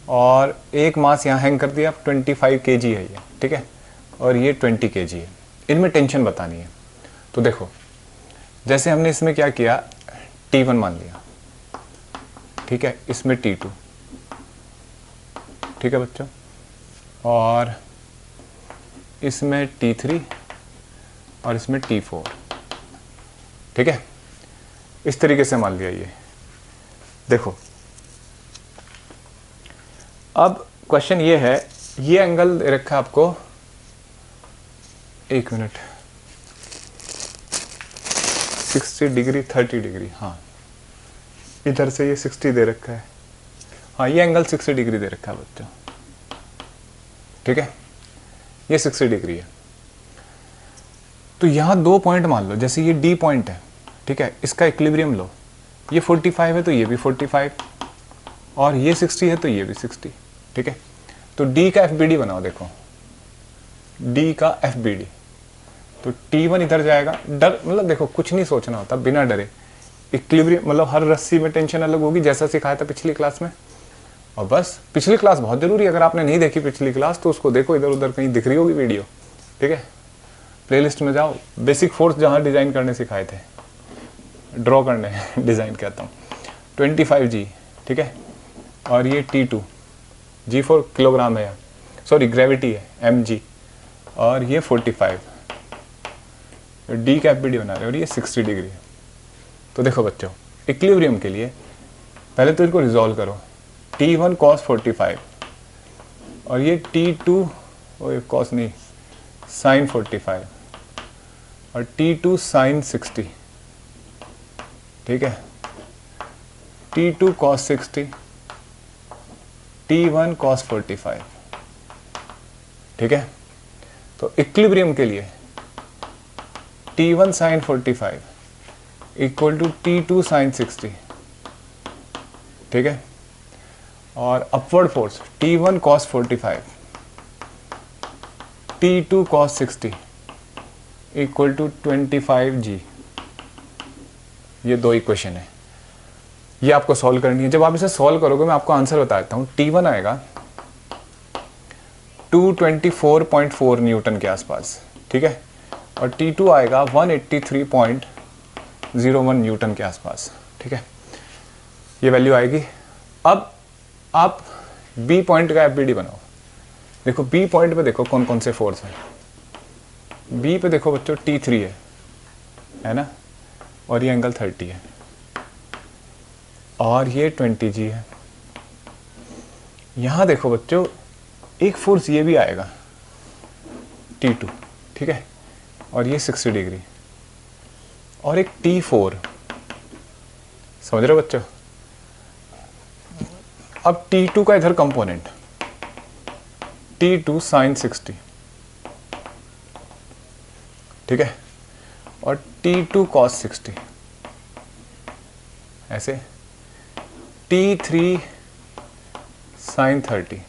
और एक मास यहाँ हैंग कर दिया, 25 kg है ये, ठीक है, और ये 20 kg है। इनमें टेंशन बतानी है। तो देखो जैसे हमने इसमें क्या किया, T1 मान लिया, ठीक है, इसमें T2, ठीक है बच्चों, और इसमें T3 और इसमें T4, ठीक है। इस तरीके से मान लिया ये। देखो अब क्वेश्चन ये है, ये एंगल दे रखा है आपको, एक मिनट, 60 डिग्री 30 डिग्री, हाँ इधर से ये 60 दे रखा है, हाँ ये एंगल 60 डिग्री दे रखा है बच्चों, ठीक है, ये 60 डिग्री है। तो यहाँ दो पॉइंट मान लो, जैसे ये D पॉइंट है, ठीक है, इसका इक्विलिब्रियम लो, ये 45 है तो ये भी 45, और ये 60 है तो ये भी 60, ठीक है। तो D का FBD बनाओ, देखो D का FBD, तो T1 इधर जाएगा, डर मतलब देखो कुछ नहीं सोचना होता, बिना डरे। इक्विलिब्रियम मतलब हर रस्सी में टेंशन अलग होगी, जैसा सिखाया था पिछली क्लास में, और बस पिछली क्लास बहुत जरूरी है। अगर आपने नहीं देखी पिछली क्लास तो उसको देखो, इधर उधर कहीं दिख रही होगी वीडियो, ठीक है। प्लेलिस्ट में जाओ, बेसिक फोर्स जहाँ डिज़ाइन करने सिखाए थे, ड्रॉ करने डिज़ाइन कहता हूँ, 25G, ठीक है, और ये T2, G4 किलोग्राम है, सॉरी ग्रेविटी है mg, और ये 45 डी कैप भी डी बना रहे हैं और ये 60 डिग्री है। तो देखो बच्चों, इक्विलिब्रियम के लिए पहले तो इनको रिजॉल्व करो, T1 cos 45 और ये T2 cos नहीं sin 45 और T2 sin 60, ठीक है, T2 cos 60, T1 cos 45, ठीक है। तो इक्विलिब्रियम के लिए T1 sin 45 equal to T2 sin 60, ठीक है, और upward force T1 cos 45 T2 cos 60 equal to 25G। ये दो इक्वेशन है, ये आपको सॉल्व करनी है। जब आप इसे सॉल्व करोगे मैं आपको आंसर बता देता हूँ। T1 आएगा 224.4 न्यूटन के आसपास, ठीक है, और T2 आएगा 183.01 न्यूटन के आसपास, ठीक है, ये वैल्यू आएगी। अब आप बी पॉइंट का एफबीडी बनाओ। देखो बी पॉइंट पे देखो कौन कौन से फोर्स हैं। बी पे देखो बच्चों T3 है ना, और ये एंगल 30 है और ये 20G है। यहाँ देखो बच्चों एक फोर्स ये भी आएगा T2, ठीक है, और ये 60 डिग्री, और एक T4, समझ रहे हो बच्चों। अब T2 का इधर कंपोनेंट T2 sin 60, ठीक है, और T2 cos 60, ऐसे T3 sin 30,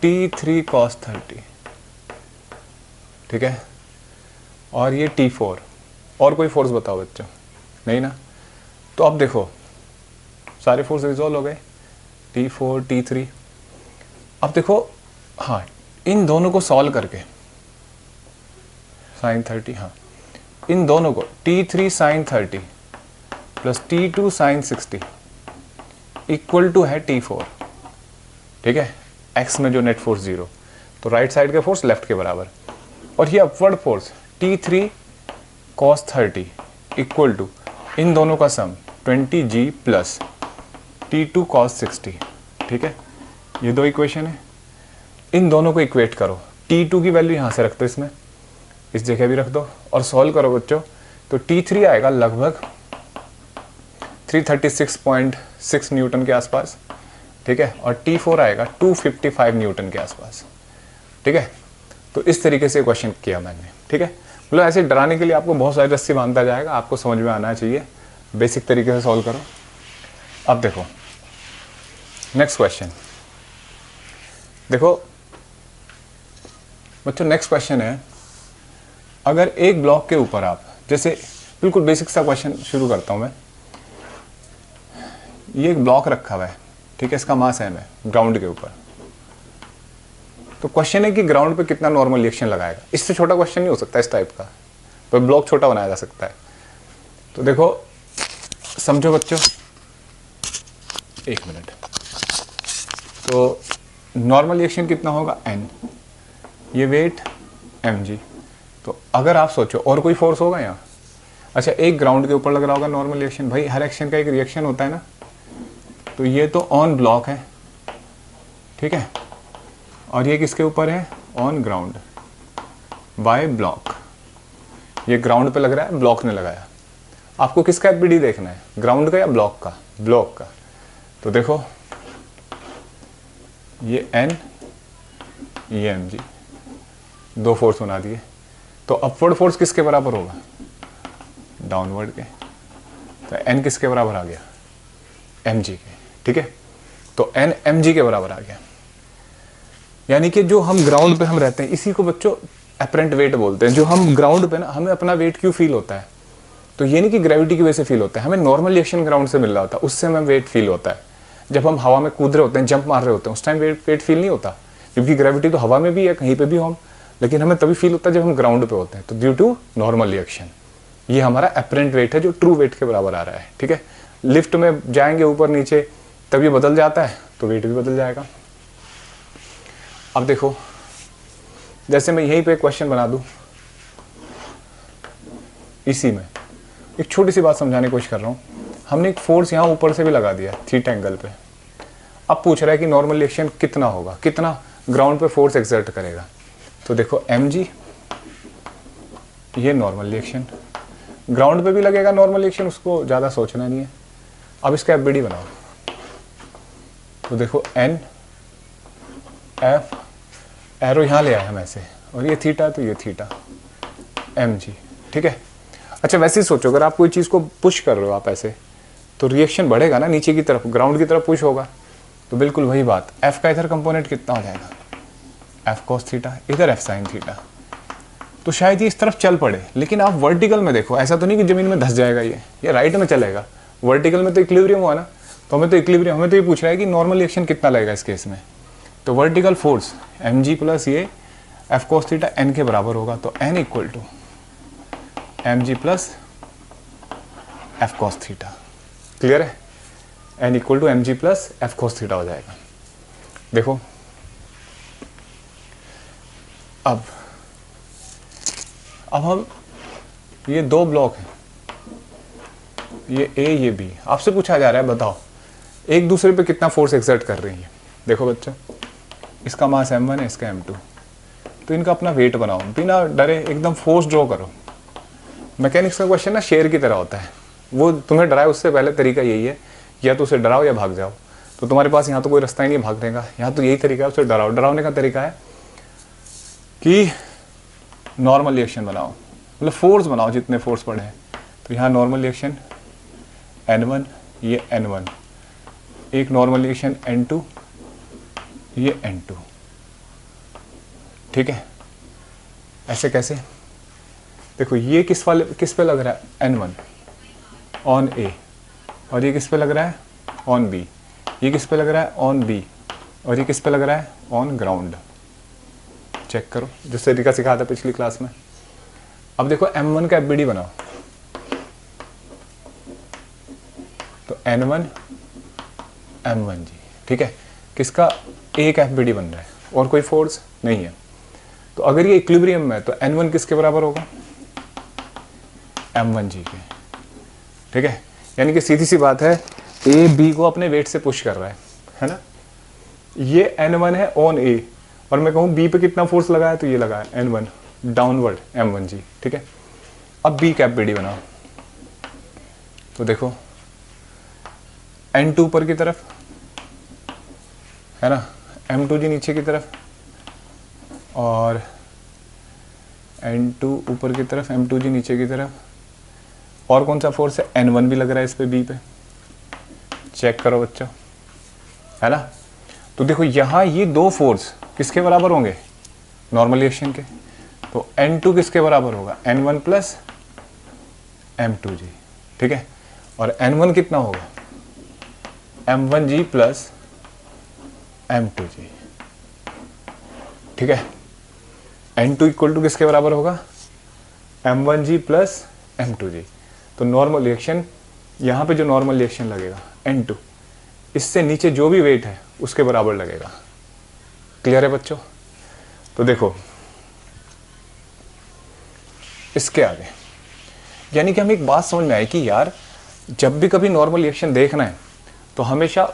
T3 cos 30, ठीक है, और ये T4। और कोई फोर्स बताओ बच्चों, नहीं ना। तो अब देखो सारे फोर्स रिजॉल्व हो गए, T4 T3। अब देखो हाँ, इन दोनों को सॉल्व करके sin 30, हाँ इन दोनों को T3 sin 30 plus T2 sin 60 equal to है T4, ठीक है, x में जो नेट फोर्स 0, तो राइट साइड के फोर्स लेफ्ट के बराबर, और ये upward force T3 cos 30 equal to इन दोनों का सम 20G प्लस T2 cos 60, ठीक है। ये दो इक्वेशन है, इन दोनों को इक्वेट करो। T2 की वैल्यू यहाँ से रख दो, इसमें इस जगह भी रख दो और सॉल्व करो बच्चों। तो T3 आएगा लगभग 336.6 न्यूटन के आसपास, ठीक है, और T4 आएगा 255 न्यूटन के आसपास, ठीक है। तो इस तरीके से क्वेश्चन किया मैंने, ठीक है। मतलब ऐसे डराने के लिए आपको बहुत सारी रस्सी बांधता जाएगा, आपको समझ में आना चाहिए, बेसिक तरीके से सॉल्व करो। अब देखो नेक्स्ट क्वेश्चन, देखो बच्चों नेक्स्ट क्वेश्चन है, अगर एक ब्लॉक के ऊपर आप, जैसे बिल्कुल बेसिक सा क्वेश्चन शुरू करता हूं मैं। ये एक ब्लॉक रखा हुआ है, ठीक है, इसका मास m है ग्राउंड के ऊपर। तो क्वेश्चन है कि ग्राउंड पे कितना नॉर्मल रिएक्शन लगाएगा। इससे छोटा क्वेश्चन नहीं हो सकता इस टाइप का, पर ब्लॉक छोटा बनाया जा सकता है। तो देखो समझो बच्चों, एक मिनट, तो नॉर्मल रिएक्शन कितना होगा n, ये वेट mg। तो अगर आप सोचो और कोई फोर्स होगा यहाँ, अच्छा एक ग्राउंड के ऊपर लग रहा होगा नॉर्मल रिएक्शन, भाई हर एक्शन का एक रिएक्शन होता है ना। तो ये तो ऑन ब्लॉक है, ठीक है, और ये किसके ऊपर है, ऑन ग्राउंड बाय ब्लॉक। ये ग्राउंड पे लग रहा है, ब्लॉक ने लगाया। आपको किसका एफबीडी देखना है, ग्राउंड का या ब्लॉक का, ब्लॉक का। तो देखो ये n, ये mg, दो फोर्स बना दिए। तो अपवर्ड फोर्स किसके बराबर होगा, डाउनवर्ड के। तो n किसके बराबर आ गया, mg के, ठीक है। तो n mg के बराबर आ गया। यानी कि जो हम ग्राउंड पे हम रहते हैं, इसी को बच्चों एपरेंट वेट बोलते हैं। जो हम ग्राउंड पे ना, हमें अपना वेट क्यों फील होता है, तो ये नहीं कि ग्रेविटी की वजह से फील होता है, हमें नॉर्मल रिएक्शन ग्राउंड से मिल रहा होता है, उससे हमें वेट फील होता है। जब हम हवा में कूद रहे होते हैं, जंप मार रहे होते हैं, उस टाइम वेट फील नहीं होता, क्योंकि ग्रेविटी तो हवा में भी है, कहीं पे भी हम, लेकिन हमें तभी फील होता है जब हम ग्राउंड पे होते हैं। तो ड्यू टू नॉर्मल रिएक्शन, ये हमारा एपरेंट वेट है जो ट्रू वेट के बराबर आ रहा है, ठीक है। लिफ्ट में जाएंगे ऊपर नीचे तब ये बदल जाता है तो वेट भी बदल जाएगा। अब देखो, जैसे मैं यहीं पे क्वेश्चन बना दूं, इसी में एक छोटी सी बात समझाने की कोशिश कर रहा हूँ। हमने एक फोर्स यहाँ ऊपर से भी लगा दिया थीटा एंगल पे। अब पूछ रहा है कि नॉर्मल रिएक्शन कितना होगा, कितना ग्राउंड पे फोर्स एक्सर्ट करेगा। तो देखो mg, ये नॉर्मल रिएक्शन, ग्राउंड पे भी लगेगा नॉर्मल रिएक्शन, उसको ज़्यादा सोचना नहीं है। अब इसका एफबीडी बनाओ, तो देखो n f, एरो यहाँ ले आए हम ऐसे, और ये थीटा तो ये थीटा, mg, ठीक है। अच्छा वैसे ही सोचो, अगर आप कोई चीज़ को पुश कर रहे हो आप ऐसे, तो रिएक्शन बढ़ेगा ना नीचे की तरफ, ग्राउंड की तरफ पुश होगा। तो बिल्कुल वही बात, f का इधर कंपोनेंट कितना हो जाएगा, f cos थीटा, इधर f sin थीटा। तो शायद ये इस तरफ चल पड़े, लेकिन आप वर्टिकल में देखो, ऐसा तो नहीं कि जमीन में धंस जाएगा ये राइट में चलेगा। वर्टिकल में तो इक्विलिब्रियम हुआ ना, तो हमें तो ये पूछ रहा है कि नॉर्मल रिएक्शन कितना लगेगा इस केस में। तो वर्टिकल फोर्स mg प्लस ये f cos थीटा n के बराबर होगा। तो n equal to mg plus f cos theta, clear है। n equal to mg plus f cos theta हो जाएगा। देखो अब हम, ये दो ब्लॉक हैं, ये A ये B, आपसे पूछा जा रहा है बताओ एक दूसरे पे कितना फोर्स एक्सर्ट कर रही है। देखो बच्चों, इसका मास m1 है, इसका m2, तो इनका अपना वेट बनाओ, बिना डरे एकदम फोर्स ड्रॉ करो। मैकेनिक्स का क्वेश्चन ना शेयर की तरह होता है, वो तुम्हें डराए उससे पहले तरीका यही है, या तो उसे डराओ या भाग जाओ। तो तुम्हारे पास यहाँ तो कोई रास्ता ही नहीं भागने का, यहाँ तो यही तरीका है, उसे डराओ। डरावने का तरीका है कि नॉर्मल रिएक्शन बनाओ, मतलब फोर्स बनाओ जितने फोर्स पड़े हैं। तो यहाँ नॉर्मल रिएक्शन N1, ये N1, एक नॉर्मल रिएक्शन N2, ये N2, ठीक है। ऐसे कैसे, देखो ये किस पे लग रहा है, N1 ऑन A, और ये किस पे लग रहा है, ऑन B, ये किस पे लग रहा है, ऑन B, और ये किस पे लग रहा है, ऑन ग्राउंड। चेक करो जिस तरीका सिखाया था पिछली क्लास में। अब देखो m1 का एफबीडी बनाओ, तो N1 m1 जी, ठीक है। किसका, एक एफबीडी बन रहा है और कोई फोर्स नहीं है। तो अगर ये इक्विलिब्रियम में है तो N1 किसके बराबर होगा, m1 जी के, ठीक है। यानी कि सीधी सी बात है, A B को अपने वेट से पुश कर रहा है ना। ये N1 है ऑन A, और मैं कहूँ B पे कितना फोर्स लगाया, तो ये लगाया N1 डाउनवर्ड m1 जी, ठीक है। अब B का एफबीडी बनाओ, तो देखो N2 ऊपर की तरफ है ना, M2 जी नीचे की तरफ, और N2 ऊपर की तरफ, M2 जी नीचे की तरफ। और कौन सा फोर्स है, N1 भी लग रहा है इस पे B पे, चेक करो बच्चों, है ना। तो देखो यहाँ ये दो फोर्स किसके बराबर होंगे, नॉर्मल रिएक्शन के। तो N2 किसके बराबर होगा, N1 प्लस M2 जी, ठीक है। और N1 कितना होगा, M1 जी प्लस M2 जी, ठीक है। N2 इक्वल टू किसके बराबर होगा, M1 जी प्लस M2 जी। तो नॉर्मल रिएक्शन, यहाँ पे जो नॉर्मल रिएक्शन लगेगा N2, इससे नीचे जो भी वेट है उसके बराबर लगेगा। क्लियर है बच्चों। तो देखो इसके आगे, यानी कि हम एक बात समझ में आई कि यार जब भी कभी नॉर्मल रिएक्शन देखना है तो हमेशा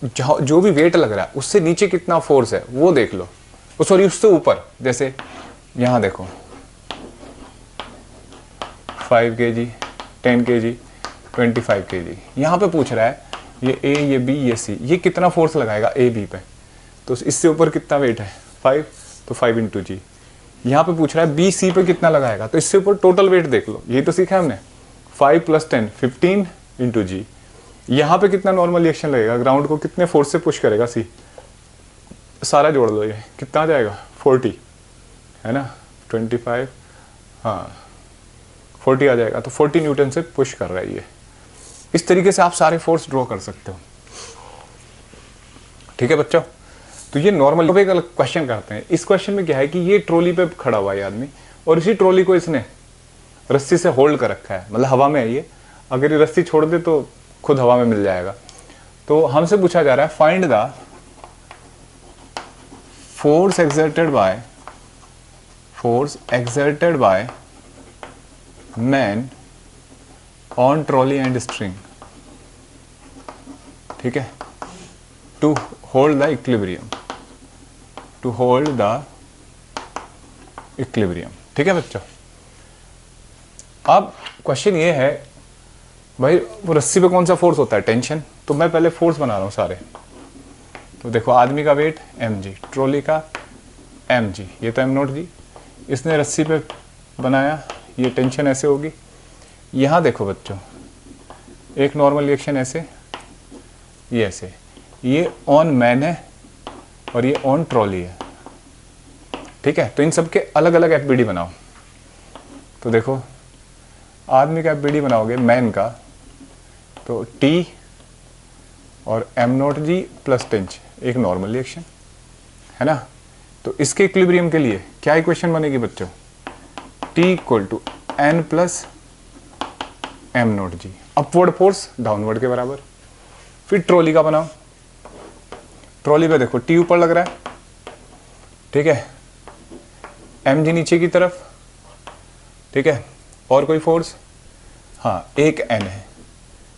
जो भी वेट लग रहा है उससे नीचे कितना फोर्स है वो देख लो, सॉरी उससे ऊपर। जैसे यहाँ देखो 5 kg, 10 kg, 25 kg, यहाँ पे पूछ रहा है ये A, ये B, ये C, ये कितना फोर्स लगाएगा A B पे। तो इससे ऊपर कितना वेट है 5, तो 5 इंटू जी। यहाँ पे पूछ रहा है B C पे कितना लगाएगा, तो इससे ऊपर टोटल वेट देख लो, ये तो सीखा हमने 5 + 10 15 इंटू जी। यहाँ पे कितना नॉर्मल रिएक्शन लगेगा, ग्राउंड को कितने फोर्स से पुश करेगा C, सारा जोड़ लो, ये कितना आ जाएगा 40, है ना, 25, हाँ 40 आ जाएगा। तो 40 न्यूटन से पुश कर रहा है ये। इस तरीके से आप सारे फोर्स ड्रॉ कर सकते हो, ठीक है बच्चों। तो ये नॉर्मल एक अलग क्वेश्चन करते हैं। इस क्वेश्चन में क्या है कि ये ट्रॉली पे खड़ा हुआ है आदमी, और इसी ट्रॉली को इसने रस्सी से होल्ड कर रखा है, मतलब हवा में है ये। अगर ये रस्सी छोड़ दे तो खुद हवा में मिल जाएगा। तो हमसे पूछा जा रहा है find the force exerted by man on trolley and string, ठीक है, टू होल्ड द इक्विलिब्रियम, ठीक है बच्चों। अब क्वेश्चन ये है भाई वो रस्सी पे कौन सा फोर्स होता है, टेंशन। तो मैं पहले फोर्स बना रहा हूँ सारे। तो देखो आदमी का वेट mg, ट्रॉली का mg, ये तो m0g, इसने रस्सी पे बनाया, ये टेंशन ऐसे होगी। यहाँ देखो बच्चों एक नॉर्मल रिएक्शन ऐसे, ये ऐसे, ये ऑन मैन है और ये ऑन ट्रॉली है, ठीक है। तो इन सब के अलग अलग एफबीडी बनाओ। तो देखो आदमी का एफबीडी बनाओगे मैन का, तो T और m0g प्लस टेंशन, एक नॉर्मल रिएक्शन है ना। तो इसके इक्विलिब्रियम के लिए क्या इक्वेशन बनेगी बच्चों, T equal to n plus m0g, upward force downward के बराबर। फिर ट्रॉली का बनाओ। ट्रॉली पे देखो T ऊपर लग रहा है, ठीक है, mg नीचे की तरफ, ठीक है, और कोई फोर्स, हाँ एक n है।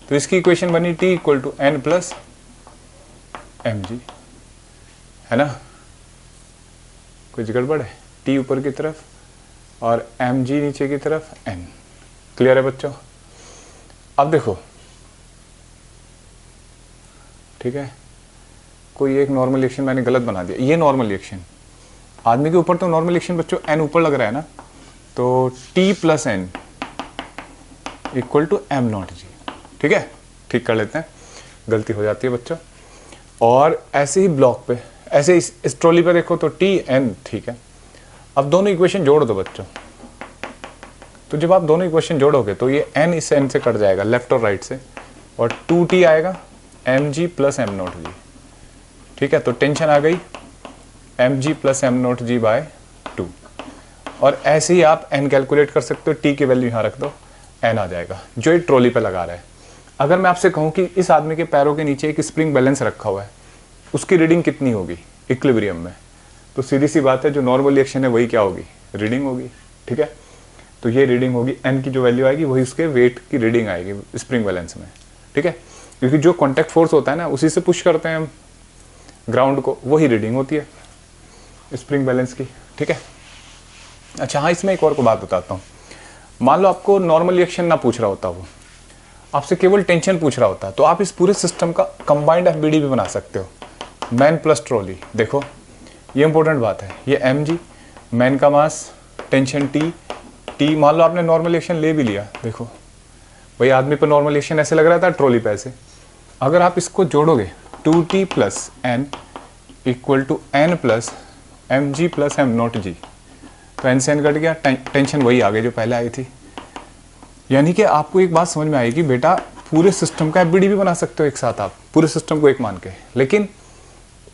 तो इसकी इक्वेशन बनी T equal to n plus mg, है ना। कुछ गड़बड़ है, T ऊपर की तरफ और mg नीचे की तरफ, n। क्लियर है बच्चों। अब देखो, ठीक है, कोई एक नॉर्मल रिएक्शन मैंने गलत बना दिया, ये नॉर्मल रिएक्शन, आदमी के ऊपर तो नॉर्मल रिएक्शन बच्चों n ऊपर लग रहा है ना, तो T plus n equal to m0g, ठीक है, ठीक कर लेते हैं, गलती हो जाती है बच्चों। और ऐसे ही ब्लॉक पे, ऐसे इस ट्रॉली पे देखो तो T n, ठीक है। अब दोनों इक्वेशन जोड़ दो बच्चों। तो जब आप दोनों इक्वेशन जोड़ोगे तो ये n इस n से कट जाएगा लेफ्ट और राइट से, और 2T आएगा mg प्लस m0g, ठीक है। तो टेंशन आ गई mg प्लस m0g बाय 2। और ऐसे ही आप n कैलकुलेट कर सकते हो, T की वैल्यू यहाँ रख दो, n आ जाएगा जो ये ट्रॉली पे लगा रहा है। अगर मैं आपसे कहूँ कि इस आदमी के पैरों के नीचे एक स्प्रिंग बैलेंस रखा हुआ है, उसकी रीडिंग कितनी होगी इक्विलिब्रियम में, तो सीधी सी बात है जो नॉर्मल रिएक्शन है वही क्या होगी, रीडिंग होगी, ठीक है। तो ये रीडिंग होगी, n की जो वैल्यू आएगी वही उसके वेट की रीडिंग आएगी स्प्रिंग बैलेंस में, ठीक है। क्योंकि जो कॉन्टैक्ट फोर्स होता है ना, उसी से पुश करते हैं हम ग्राउंड को, वही रीडिंग होती है स्प्रिंग बैलेंस की, ठीक है। अच्छा हाँ, इसमें एक और को बात बताता हूँ। मान लो आपको नॉर्मल रिएक्शन ना पूछ रहा होता, वो आपसे केवल टेंशन पूछ रहा होता, तो आप इस पूरे सिस्टम का कंबाइंड एफबीडी भी बना सकते हो, मैन प्लस ट्रॉली। देखो ये इंपॉर्टेंट बात है, ये mg, मैन का मास, टेंशन T। मान लो आपने नॉर्मल रिएक्शन ले भी लिया, देखो भाई आदमी पर नॉर्मल रिएक्शन ऐसे लग रहा था, ट्रॉली पे ऐसे। अगर आप इसको जोड़ोगे 2T plus n equal to n plus mg plus m0g, तो n से n कट गया, टेंशन वही आ गई जो पहले आई थी। यानी कि आपको एक बात समझ में आएगी, बेटा पूरे सिस्टम का एफबीडी भी बना सकते हो एक साथ आप, पूरे सिस्टम को एक मान के। लेकिन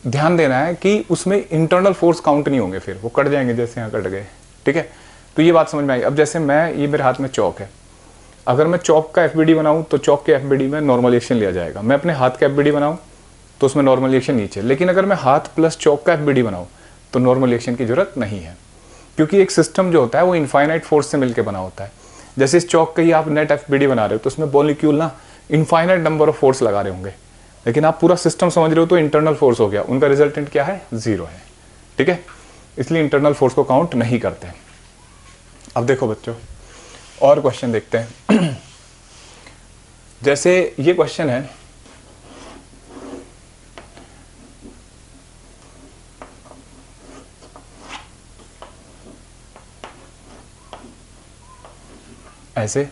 ध्यान देना है कि उसमें इंटरनल फोर्स काउंट नहीं होंगे, फिर वो कट जाएंगे जैसे यहाँ कट गए, ठीक है। तो ये बात समझ में आई। अब जैसे मैं, ये मेरे हाथ में चौक है, अगर मैं चौक का एफबीडी बनाऊँ तो चौक के एफबीडी में नॉर्मल रिएक्शन लिया जाएगा। मैं अपने हाथ का एफबीडी बनाऊँ तो उसमें नॉर्मल रिएक्शन नीचे। लेकिन अगर मैं हाथ प्लस चौक का एफबीडी बनाऊँ तो नॉर्मल रिएक्शन की जरूरत नहीं है, क्योंकि एक सिस्टम जो होता है वो इनफाइनाइट फोर्स से मिलकर बना होता है। जैसे इस चौक का ही आप नेट एफबीडी बना रहे हो तो उसमें मॉलिक्यूल ना इनफाइनाइट नंबर ऑफ फोर्स लगा रहे होंगे, लेकिन आप पूरा सिस्टम समझ रहे हो तो इंटरनल फोर्स हो गया, उनका रिजल्टेंट क्या है, 0 है, ठीक है। इसलिए इंटरनल फोर्स को काउंट नहीं करते। अब देखो बच्चों और क्वेश्चन देखते हैं। जैसे ये क्वेश्चन है, ऐसे,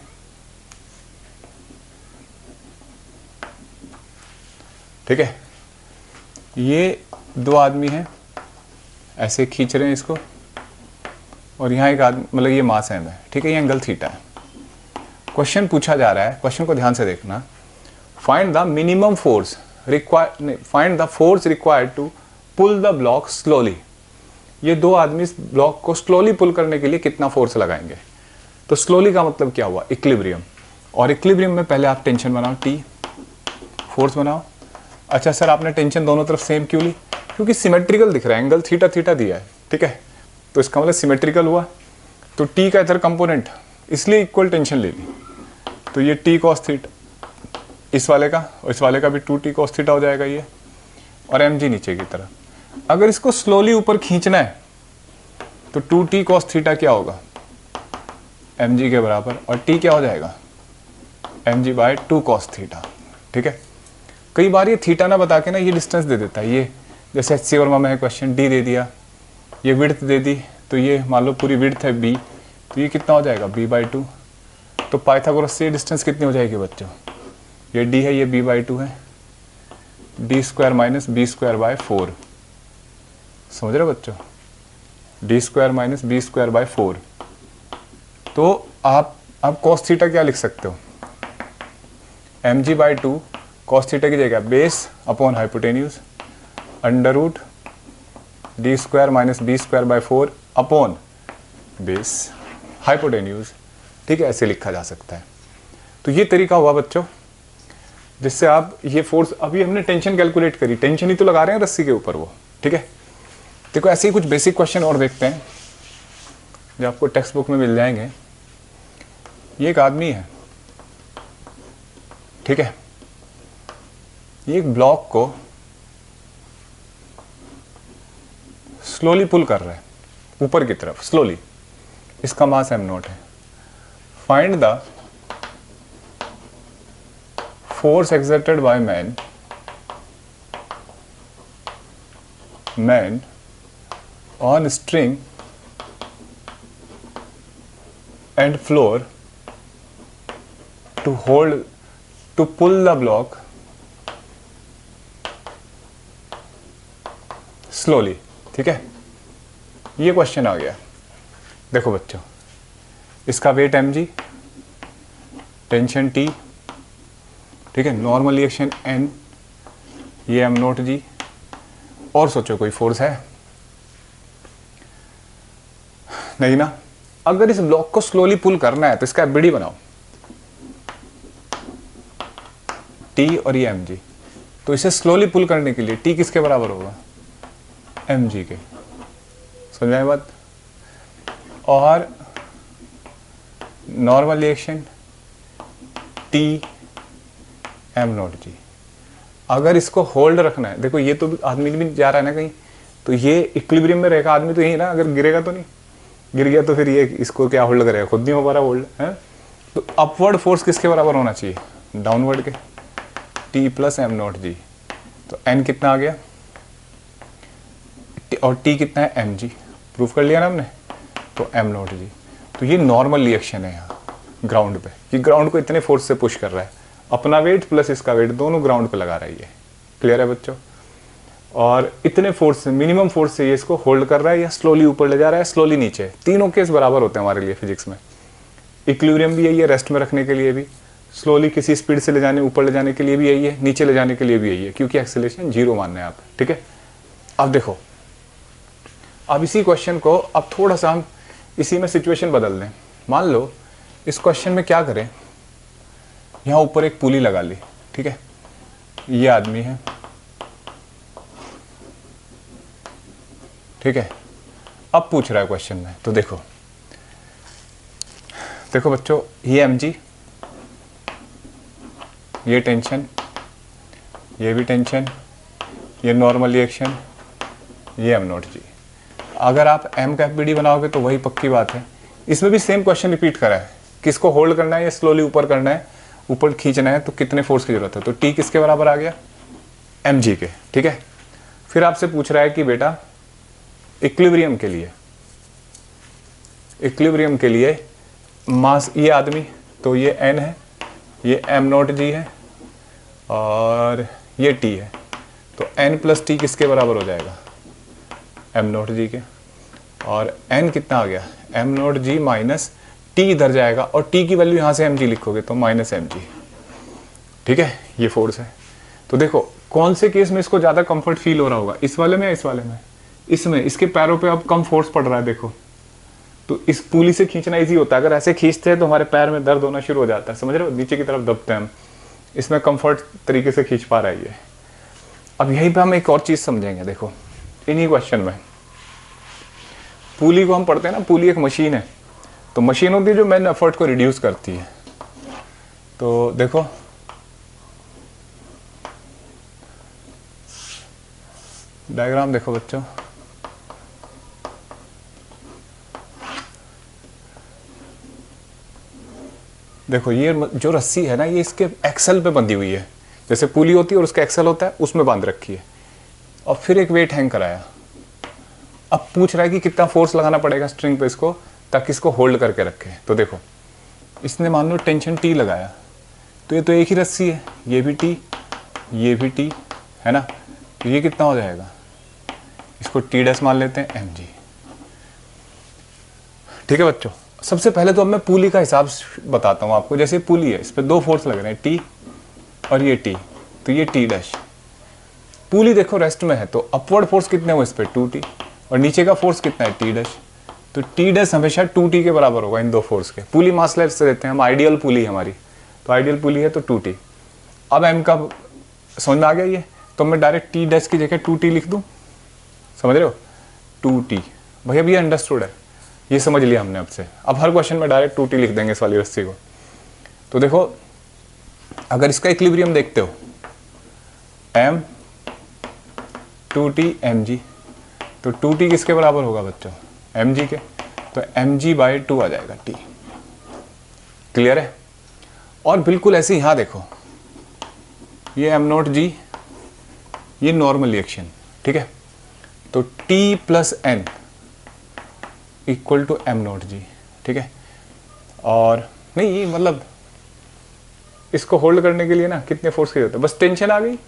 ठीक है, ये दो आदमी हैं, ऐसे खींच रहे हैं इसको, और यहाँ एक आदमी, मतलब ये मास है, ठीक है, ये एंगल थीटा है। क्वेश्चन पूछा जा रहा है, क्वेश्चन को ध्यान से देखना, find the minimum force required, find the force required to pull the block slowly. ये दो आदमी इस ब्लॉक को स्लोली पुल करने के लिए कितना फोर्स लगाएंगे। तो स्लोली का मतलब क्या हुआ, इक्विलिब्रियम। और इक्विलिब्रियम में पहले आप टेंशन बनाओ T, फोर्स बनाओ अच्छा सर आपने टेंशन दोनों तरफ सेम क्यों ली? क्योंकि सिमेट्रिकल दिख रहा है, एंगल थीटा थीटा दिया है, ठीक है, तो इसका मतलब सिमेट्रिकल हुआ, तो टी का इधर कंपोनेंट इसलिए इक्वल टेंशन ले ली, तो ये टी कॉस थीटा इस वाले का और इस वाले का भी 2t cos थीटा हो जाएगा ये, और mg नीचे की तरफ। अगर इसको स्लोली ऊपर खींचना है तो 2t cos थीटा क्या होगा, mg के बराबर, और t क्या हो जाएगा, mg बाय 2 cos थीटा, ठीक है। कई बार ये थीटा ना बता के ना ये डिस्टेंस दे देता है, ये जैसे HC वर्मा में क्वेश्चन d दे दिया, ये विड्थ दे दी, तो ये मान लो पूरी विड्थ है b, तो ये कितना हो जाएगा b बाई 2, तो पाइथागोरस से डिस्टेंस कितनी हो जाएगी बच्चों, ये d है, ये b बाई 2 है, d square minus B square by 4, समझ रहे हो बच्चों, d square minus B square by 4। तो आप cos थीटा क्या लिख सकते हो, mg बाई 2 cos थीटा की जगह base upon hypotenuse under root D square minus B square by 4 upon base hypotenuse, ठीक है, ऐसे लिखा जा सकता है। तो ये तरीका हुआ बच्चों जिससे आप ये फोर्स, अभी हमने टेंशन कैलकुलेट करी, टेंशन ही तो लगा रहे हैं रस्सी के ऊपर वो, ठीक है। देखो ऐसे ही कुछ बेसिक क्वेश्चन और देखते हैं जो आपको टेक्स्ट बुक में मिल जाएंगे। ये एक आदमी है, ठीक है, ये एक ब्लॉक को स्लोली पुल कर रहा है ऊपर की तरफ, स्लोली, इसका मास m0 है। Find the force exerted by man on string and floor to pull the block slowly, ठीक है। ये क्वेश्चन आ गया, देखो बच्चों, इसका वेट mg, टेंशन t, ठीक है, नॉर्मल रिएक्शन n, ये m0g, और सोचो कोई फोर्स है नहीं ना। अगर इस ब्लॉक को स्लोली पुल करना है तो इसका एफबीडी बनाओ, t और ये mg, तो इसे स्लोली पुल करने के लिए t किसके बराबर होगा, mg के, समझ आए बात। और नॉर्मल रिएक्शन t m0g, अगर इसको होल्ड रखना है, देखो ये तो आदमी भी जा रहा है ना कहीं, तो ये इक्विलिब्रियम में रहेगा आदमी तो यही ना, अगर गिरेगा तो नहीं, गिर गया तो फिर ये इसको क्या होल्ड करेगा, खुद नहीं हो पा रहा होल्ड है। तो अपवर्ड फोर्स किसके बराबर होना चाहिए, डाउनवर्ड के, t प्लस m0g, तो n कितना आ गया और t कितना है mg, प्रूफ कर लिया ना हमने, तो m0g। तो ये नॉर्मल रिएक्शन है यहाँ ग्राउंड पे, ये ग्राउंड को इतने फोर्स से पुश कर रहा है, अपना वेट प्लस इसका वेट दोनों ग्राउंड पे लगा रही है, क्लियर है बच्चों। और इतने फोर्स से, मिनिमम फोर्स से ये इसको होल्ड कर रहा है, या स्लोली ऊपर ले जा रहा है, स्लोली नीचे, तीनों केस बराबर होते हैं हमारे लिए फिजिक्स में। इक्विलिब्रियम भी यही है, रेस्ट में रखने के लिए भी, स्लोली किसी स्पीड से ले जाने, ऊपर ले जाने के लिए भी यही है, नीचे ले जाने के लिए भी यही है, क्योंकि एक्सेलरेशन 0 मानना है आप, ठीक है। अब देखो, अब इसी क्वेश्चन को अब थोड़ा सा हम इसी में सिचुएशन बदल दें। मान लो इस क्वेश्चन में क्या करें, यहाँ ऊपर एक पुली लगा ली, ठीक है, ये आदमी है, ठीक है। अब पूछ रहा है क्वेश्चन में, तो देखो देखो बच्चों, ये mg, ये टेंशन, ये भी टेंशन, ये नॉर्मल रिएक्शन, ये m0g। अगर आप m का एफबीडी बनाओगे तो वही पक्की बात है, इसमें भी सेम क्वेश्चन रिपीट करा है, किसको होल्ड करना है या स्लोली ऊपर करना है, ऊपर खींचना है, तो कितने फोर्स की जरूरत है, तो t किसके बराबर आ गया, mg के, ठीक है। फिर आपसे पूछ रहा है कि बेटा इक्विलिब्रियम के लिए मास, ये आदमी, तो ये n है, ये m0g है, और ये t है, तो n प्लस t किसके बराबर हो जाएगा, m0g के, और n कितना आ गया, m0g माइनस t इधर जाएगा, और t की वैल्यू यहाँ से mg लिखोगे तो माइनस mg, ठीक है, ये फोर्स है। तो देखो कौन से केस में इसको ज़्यादा कंफर्ट फील हो रहा होगा, इस वाले में या इस वाले में, इसमें, इसके पैरों पे अब कम फोर्स पड़ रहा है, देखो, तो इस पुली से खींचना इजी होता है, अगर ऐसे खींचते हैं तो हमारे पैर में दर्द होना शुरू हो जाता है, समझ रहे हो, नीचे की तरफ दबते हैं हम, इसमें कंफर्ट तरीके से खींच पा रहा है ये। अब यहीं पे हम एक और चीज़ समझेंगे। देखो इन्हीं क्वेश्चन में पुली को हम पढ़ते हैं ना, पुली एक मशीन है, तो मशीन होती है जो मैन एफर्ट को रिड्यूस करती है। तो देखो डायग्राम देखो बच्चों, देखो ये जो रस्सी है ना, ये इसके एक्सल पे बंधी हुई है, जैसे पुली होती है और उसका एक्सल होता है, उसमें बांध रखी है, और फिर एक वेट हैंग कराया। अब पूछ रहा है कि कितना फोर्स लगाना पड़ेगा स्ट्रिंग पे इसको, ताकि इसको होल्ड करके रखे। तो देखो इसने मान लो टेंशन टी लगाया, तो ये तो एक ही रस्सी है, ये भी टी, ये भी टी, है ना, तो ये कितना हो जाएगा, इसको टी डैश मान लेते हैं एम जी। ठीक है बच्चों, सबसे पहले तो अब मैं पुली का हिसाब बताता हूँ आपको। जैसे पुली है, इस पर 2 फोर्स लग रहे हैं, टी और ये टी, तो ये टी डैश। पुली देखो रेस्ट में है, तो अपवर्ड फोर्स कितने हुए इस पर 2t, और नीचे का फोर्स कितना है टी डैश, तो टी डैश हमेशा 2t के बराबर होगा इन 2 फोर्स के। पुली मासलेस से देते हैं हम, आइडियल पुली हमारी, तो आइडियल पुली है तो 2t। अब m का समझ में आ गया ये, तो मैं डायरेक्ट टी डैश की जगह 2t लिख दूँ, समझ रहे हो, 2t। भैया ये अंडरस्टूड है, ये समझ लिया हमने। अब से अब हर क्वेश्चन में डायरेक्ट 2t लिख देंगे इस वाली रस्सी को। तो देखो अगर इसका इक्विलिब्रियम देखते हो, m 2t mg, तो 2t किसके बराबर होगा बच्चों, mg के, तो mg/2 आ जाएगा t। क्लियर है। और बिल्कुल ऐसे यहाँ देखो, ये m0g, ये नॉर्मल रिएक्शन, ठीक है, तो t + n = m0g, ठीक है। और नहीं ये मतलब इसको होल्ड करने के लिए ना कितने फोर्स की जरूरत है, बस टेंशन आ गई,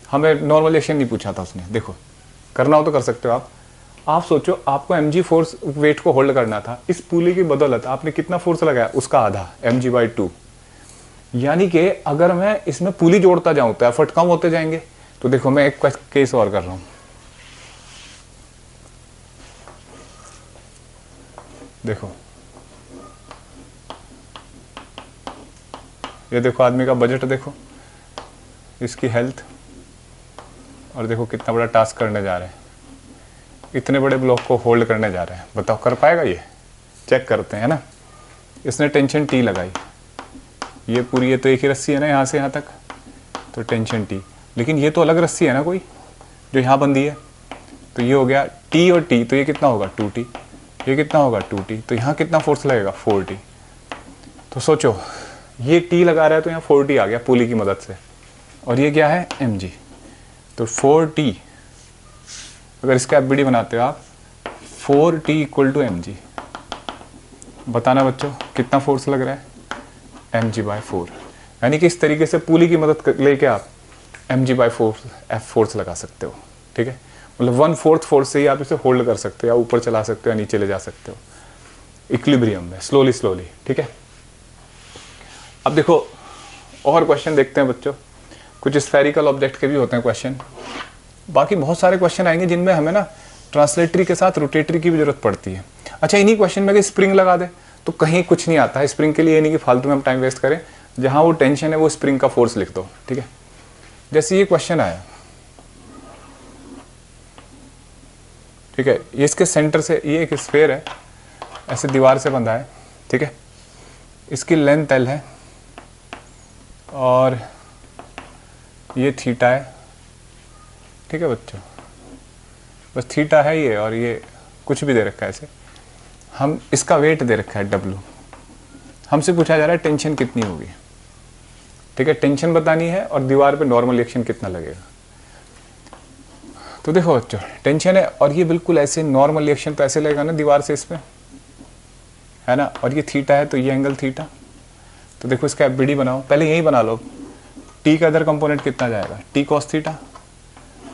हमें नॉर्मल रिएक्शन नहीं पूछा था उसने। देखो करना हो तो कर सकते हो आप सोचो आपको mg फोर्स वेट को होल्ड करना था, इस पुली की बदौलत आपने कितना फोर्स लगाया, उसका आधा mg/2। यानी कि अगर मैं इसमें पुली जोड़ता जाऊं तो एफर्ट कम होते जाएंगे। तो देखो मैं एक केस और कर रहा हूं, देखो ये देखो आदमी का बजट देखो, इसकी हेल्थ, और देखो कितना बड़ा टास्क करने जा रहे हैं, इतने बड़े ब्लॉक को होल्ड करने जा रहे हैं। बताओ कर पाएगा ये, चेक करते हैं ना। इसने टेंशन टी लगाई, ये पूरी, ये तो एक ही रस्सी है ना यहाँ से यहाँ तक, तो टेंशन टी, लेकिन ये तो अलग रस्सी है ना कोई जो यहाँ बंधी है, तो ये हो गया टी और टी, तो ये कितना होगा 2t, ये कितना होगा 2t, तो यहाँ कितना फोर्स लगेगा 4t। तो सोचो ये t लगा रहा है तो यहाँ 4t आ गया पुली की मदद से, और ये क्या है mg, तो 4t, अगर इसका एफबीडी बनाते हो आप, 4t = mg। बताना बच्चों कितना फोर्स लग रहा है, mg/4। यानी कि इस तरीके से पुली की मदद लेके आप mg/4 एफ फोर्स लगा सकते हो, ठीक है। मतलब 1/4 फोर्स से ही आप इसे होल्ड कर सकते हो, या ऊपर चला सकते हो या नीचे ले जा सकते हो इक्विलिब्रियम में, स्लोली स्लोली, ठीक है। अब देखो और क्वेश्चन देखते हैं बच्चों, कुछ स्फेरिकल ऑब्जेक्ट के भी होते हैं क्वेश्चन, बाकी बहुत सारे क्वेश्चन आएंगे जिनमें हमें ना ट्रांसलेटरी के साथ रोटेटरी की भी जरूरत पड़ती है। अच्छा इन्हीं क्वेश्चन में अगर स्प्रिंग लगा दे तो कहीं कुछ नहीं आता है। स्प्रिंग के लिए ये नहीं कि फालतू में हम टाइम वेस्ट करें, जहां वो टेंशन है वो स्प्रिंग का फोर्स लिख दो, ठीक है। जैसे ये क्वेश्चन आया, ठीक है, ये इसके सेंटर से, ये एक स्फेयर है, ऐसे दीवार से बंधा है, ठीक है, इसकी लेंथ एल है और ये थीटा है, ठीक है बच्चों, बस थीटा है ये, और ये कुछ भी दे रखा है ऐसे, हम इसका वेट दे रखा है W, हमसे पूछा जा रहा है टेंशन कितनी होगी, ठीक है, टेंशन बतानी है और दीवार पे नॉर्मल रिएक्शन कितना लगेगा। तो देखो बच्चों टेंशन है, और ये बिल्कुल ऐसे नॉर्मल रिएक्शन तो ऐसे लगेगा ना दीवार से इस पे, है ना, और ये थीटा है तो ये एंगल थीटा। तो देखो इसका एफबीडी बनाओ, पहले यही बना लो, टी का इधर कंपोनेंट कितना जाएगा, टी कॉस थीटा,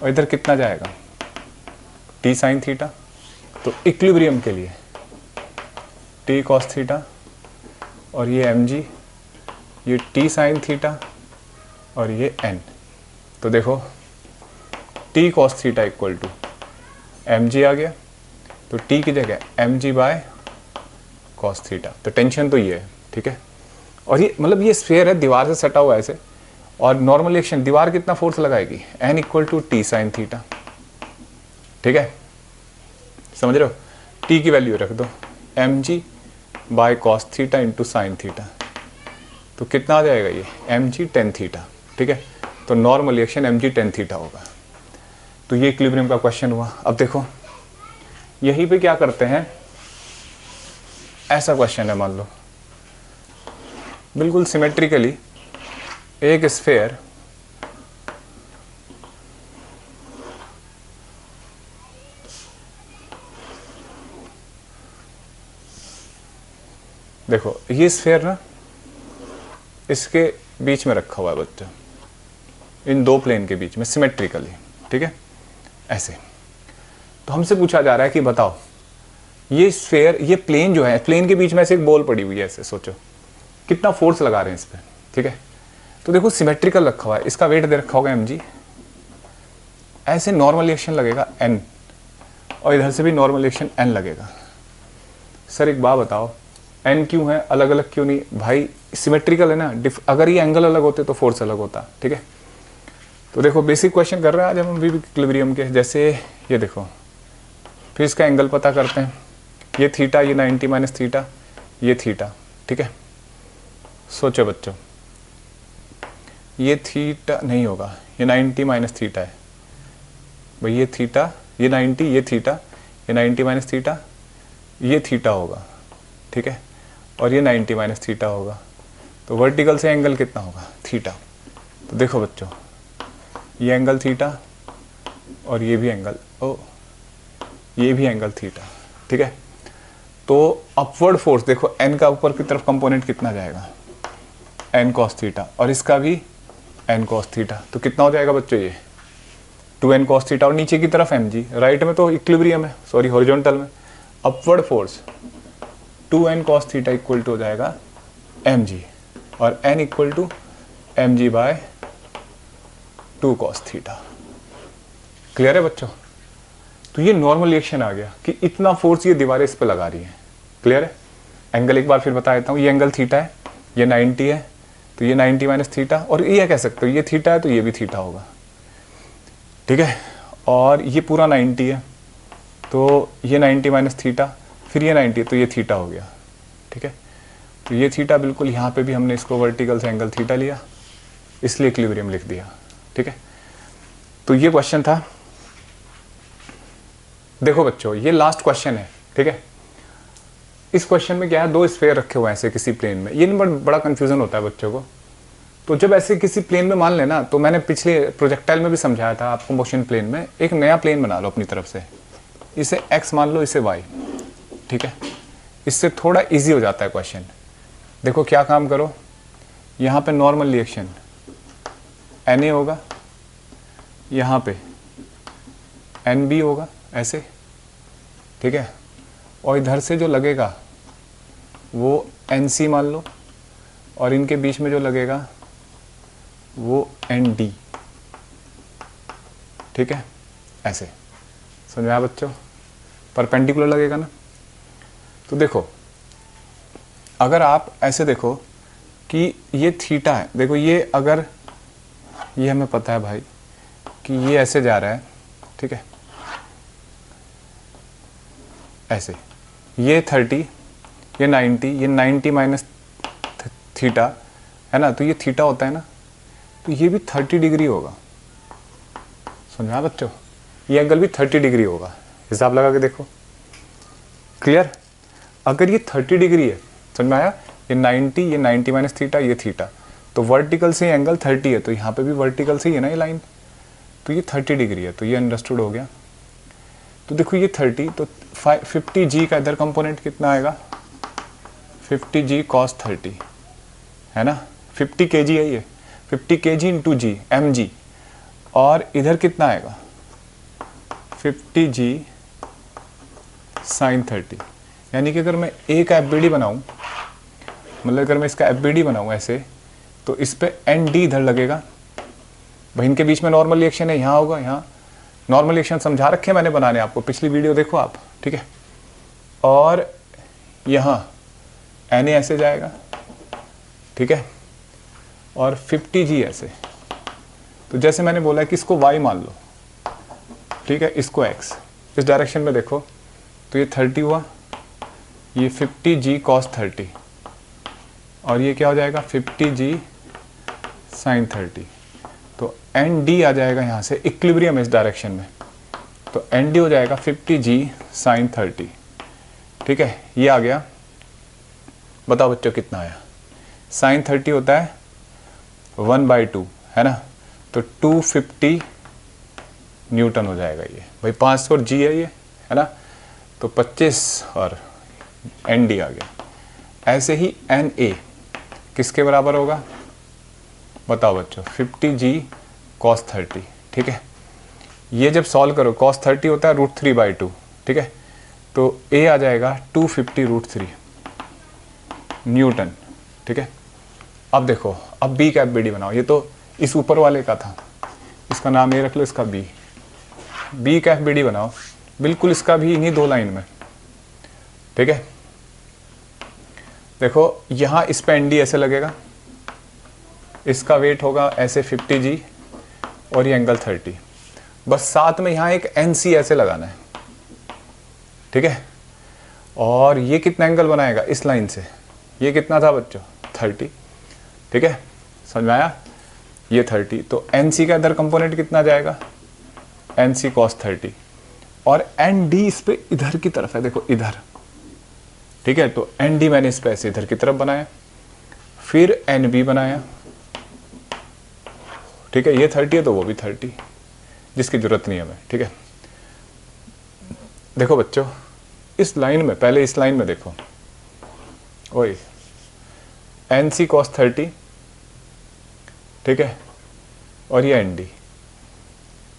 और इधर कितना जाएगा टी साइन थीटा। तो इक्विलिब्रियम के लिए टी कॉस थीटा, और ये mg, ये टी साइन थीटा, और ये n। तो देखो टी कॉस थीटा = mg आ गया, तो टी की जगह mg/cos थीटा। तो टेंशन तो ये है, ठीक है। और ये मतलब ये स्फीयर है, दीवार से सटा हुआ है ऐसे, और नॉर्मल रिएक्शन दीवार कितना फोर्स लगाएगी, n equal to T sine theta. ठीक है, समझ रहे हो, t की वैल्यू रख दो mg by cos theta into sine theta, तो कितना आ जाएगा ये mg टेन थीटा। ठीक है, तो normal reaction mg tan theta होगा। तो ये इक्विलिब्रियम का क्वेश्चन हुआ। अब देखो यहीं पे क्या करते हैं, ऐसा क्वेश्चन है, मान लो बिल्कुल सिमेट्रिकली एक स्फीयर देखो, ये स्फीयर ना इसके बीच में रखा हुआ है बच्चा, इन दो प्लेन के बीच में सिमेट्रिकली। ठीक है, ऐसे। तो हमसे पूछा जा रहा है कि बताओ ये स्फीयर, ये प्लेन जो है, प्लेन के बीच में ऐसे एक बॉल पड़ी हुई है, ऐसे सोचो कितना फोर्स लगा रहे हैं इस पर। ठीक है, तो देखो सिमेट्रिकल रखा हुआ है, इसका वेट दे रखा होगा mg, ऐसे नॉर्मल रिएक्शन लगेगा n, और इधर से भी नॉर्मल रिएक्शन n लगेगा। सर एक बात बताओ, n क्यों है, अलग अलग क्यों नहीं? भाई सिमेट्रिकल है ना, अगर ये एंगल अलग होते तो फोर्स अलग होता। ठीक है, तो देखो बेसिक क्वेश्चन कर रहे हैं आज हम अभी इक्विलिब्रियम के। जैसे ये देखो, फिर इसका एंगल पता करते हैं, ये थीटा, ये 90 माइनस थीटा, ये थीटा। ठीक है, सोचो बच्चों, ये थीटा नहीं होगा, ये 90 माइनस थीटा है भाई, ये थीटा, ये 90, ये थीटा, ये 90 माइनस थीटा, ये थीटा होगा। ठीक है, और ये 90 माइनस थीटा होगा, तो वर्टिकल से एंगल कितना होगा, थीटा। तो देखो बच्चों, ये एंगल थीटा और ये भी एंगल, ये भी एंगल थीटा। ठीक है, तो अपवर्ड फोर्स देखो, n का ऊपर की तरफ कंपोनेंट कितना जाएगा, n cos थीटा, और इसका भी n cos थीटा, तो कितना हो जाएगा बच्चों, ये 2n cos थीटा, और नीचे की तरफ mg, राइट में तो इक्विलिब्रियम है, सॉरी हॉरिजॉन्टल में, upward force 2n cos theta equal to हो जाएगा mg, और n equal to mg by 2 cos theta. Clear है बच्चों? तो ये नॉर्मल रिएक्शन आ गया कि इतना फोर्स ये दीवारें इस पे लगा रही हैं। क्लियर है? एंगल एक बार फिर बता देता हूँ, ये एंगल थीटा है, ये 90 है, तो ये 90 माइनस थीटा, और ये कह सकते हो ये थीटा है तो ये भी थीटा होगा। ठीक है, और ये पूरा 90 है, तो ये 90 माइनस थीटा, फिर ये 90 तो ये थीटा हो गया। ठीक है, तो ये थीटा बिल्कुल, यहाँ पे भी हमने इसको वर्टिकल से एंगल थीटा लिया, इसलिए इक्विलिब्रियम लिख दिया। ठीक है, तो ये क्वेश्चन था। देखो बच्चों, ये लास्ट क्वेश्चन है। ठीक है, इस क्वेश्चन में क्या है, दो स्फीयर रखे हुए हैं ऐसे किसी प्लेन में, ये नहीं बड़ा कन्फ्यूजन होता है बच्चों को। तो जब ऐसे किसी प्लेन में मान लेना, तो मैंने पिछले प्रोजेक्टाइल में भी समझाया था आपको, मोशन प्लेन में एक नया प्लेन बना लो अपनी तरफ से, इसे x मान लो, इसे y। ठीक है, इससे थोड़ा इजी हो जाता है क्वेश्चन। देखो क्या काम करो, यहाँ पे नॉर्मल रिएक्शन Na होगा, यहाँ पे Nb होगा, ऐसे। ठीक है, और इधर से जो लगेगा वो Nc मान लो, और इनके बीच में जो लगेगा वो Nd। ठीक है, ऐसे समझ आया बच्चों? परपेंडिकुलर लगेगा ना। तो देखो, अगर आप ऐसे देखो कि ये थीटा है, देखो ये अगर, ये हमें पता है भाई कि ये ऐसे जा रहा है। ठीक है, ऐसे, ये 30, ये 90, ये 90 माइनस थीटा है ना, तो ये थीटा होता है ना, तो ये भी 30 डिग्री होगा। समझा बच्चों? ये एंगल भी 30 डिग्री होगा, हिसाब लगा के देखो। क्लियर? अगर ये 30 डिग्री है, समझ में आया? ये 90 माइनस थीटा, ये थीटा, तो वर्टिकल से एंगल 30 है, तो यहाँ पे भी वर्टिकल से ही है ना ये लाइन, तो ये 30 डिग्री है, तो ये अंडरस्टूड हो गया। तो देखो ये 30, तो 50g का इधर कंपोनेंट कितना आएगा, 50g cos 30 है ना, 50 kg है ये, 50 kg इंटू जी, mg, और इधर कितना आएगा 50g sin 30। यानी कि अगर मैं एक FBD बनाऊं, मतलब अगर मैं इसका FBD बनाऊं ऐसे, तो इस पे ND इधर लगेगा भाई, इनके बीच में नॉर्मल रिएक्शन है, यहाँ होगा, यहाँ नॉर्मल रिएक्शन समझा रखे मैंने बनाने आपको, पिछली वीडियो देखो आप। ठीक है, और यहाँ Na ऐसे जाएगा। ठीक है, और 50g ऐसे। तो जैसे मैंने बोला है कि इसको y मान लो, ठीक है, इसको x। इस डायरेक्शन में देखो तो ये 30 हुआ, ये 50g cos 30 और ये क्या हो जाएगा 50g sin 30। तो ND आ जाएगा यहाँ से, इक्विलिब्रियम इस डायरेक्शन में, तो ND हो जाएगा 50g sin 30। ठीक है, ये आ गया। बताओ बच्चों कितना आया। sin 30 होता है 1/2 है ना, तो 250 न्यूटन हो जाएगा। ये भाई 500 और जी है ये, है ना, तो 25 और ND आ गया। ऐसे ही NA किसके बराबर होगा बताओ बच्चों, 50g cos 30। ठीक है, ये जब सॉल्व करो cos 30 होता है √3/2। ठीक है, तो A आ जाएगा 250 √3 न्यूटन। ठीक है, अब देखो, अब B कैप BD बनाओ। ये तो इस ऊपर वाले का था, इसका नाम ये रख लो, इसका B कैप BD बनाओ, बिल्कुल इसका भी इन्हीं 2 लाइन में। ठीक है, देखो यहाँ इस पे ND ऐसे लगेगा, इसका वेट होगा ऐसे 50g और ये एंगल 30। बस साथ में यहाँ एक NC ऐसे लगाना है। ठीक है, और ये कितना एंगल बनाएगा इस लाइन से, ये कितना था बच्चों 30। ठीक है, समझ में आया, ये 30। तो NC का इधर कंपोनेंट कितना जाएगा, NC cos 30, और ND इस पे इधर की तरफ है, देखो इधर। ठीक है, तो ND मैंने इस पे ऐसे इधर की तरफ बनाया, फिर NB बनाया। ठीक है, ये 30 है तो वो भी 30, जिसकी जरूरत नहीं है हमें। ठीक है, देखो बच्चों इस लाइन में, पहले इस लाइन में देखो, ओए NC cos 30, ठीक है, और ये ND,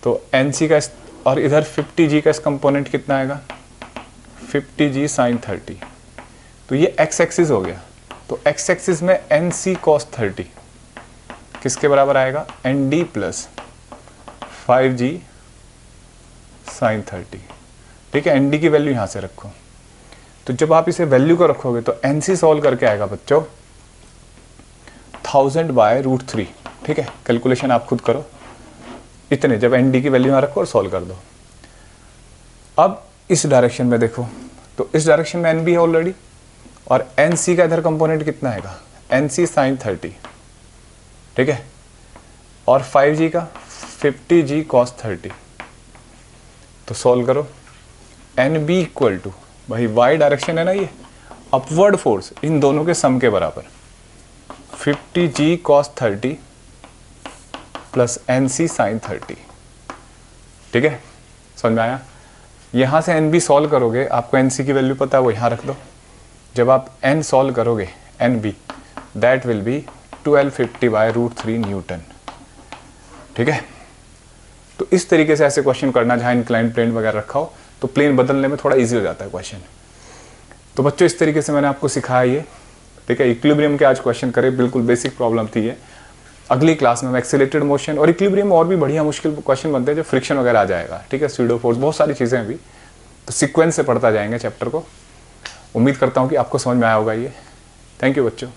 तो NC का और इधर 50g का इस कंपोनेंट कितना आएगा 50g sin 30। तो ये x एक्सिस हो गया, तो x एक्सिस में NC cos 30 किसके बराबर आएगा, ND प्लस 5g sin 30। ठीक है, ND की वैल्यू यहाँ से रखो। तो जब आप इसे वैल्यू को रखोगे तो NC सॉल्व करके आएगा बच्चों 1000/√3। ठीक है, कैलकुलेशन आप खुद करो, इतने जब ND की वैल्यू यहाँ रखो और सॉल्व कर दो। अब इस डायरेक्शन में देखो, तो इस डायरेक्शन में NB है ऑलरेडी, और NC का इधर कंपोनेंट कितना आएगा NC sin 30। ठीक है, और 5g का 50g cos 30। तो सॉल्व करो, NB इक्वल टू, भाई y डायरेक्शन है ना, ये अपवर्ड फोर्स इन दोनों के सम के बराबर 50g cos 30 plus NC sin 30। ठीक है, समझ में आया। यहाँ से NB सॉल्व करोगे, आपको NC की वैल्यू पता है, वो यहाँ रख दो। जब आप N सॉल्व करोगे NB, that will be 1250/√3 Newton. ठीक है, तो इस तरीके से ऐसे क्वेश्चन करना जहाँ इंक्लाइन प्लेन वगैरह रखा हो, तो प्लेन बदलने में थोड़ा इजी हो जाता है क्वेश्चन। तो बच्चों इस तरीके से मैंने आपको सिखाया ये। ठीक है, इक्विलिब्रियम के आज क्वेश्चन करे, बिल्कुल बेसिक प्रॉब्लम थी ये। अगली क्लास में एक्सीलरेटेड मोशन और इक्विलिब्रियम और भी बढ़िया मुश्किल क्वेश्चन बनते हैं, जो फ्रिक्शन वगैरह आ जाएगा। ठीक है, स्यूडो फोर्स, बहुत सारी चीज़ें अभी तो सीक्वेंस से पढ़ता जाएंगे चैप्टर को। उम्मीद करता हूँ कि आपको समझ में आया होगा ये। थैंक यू बच्चों।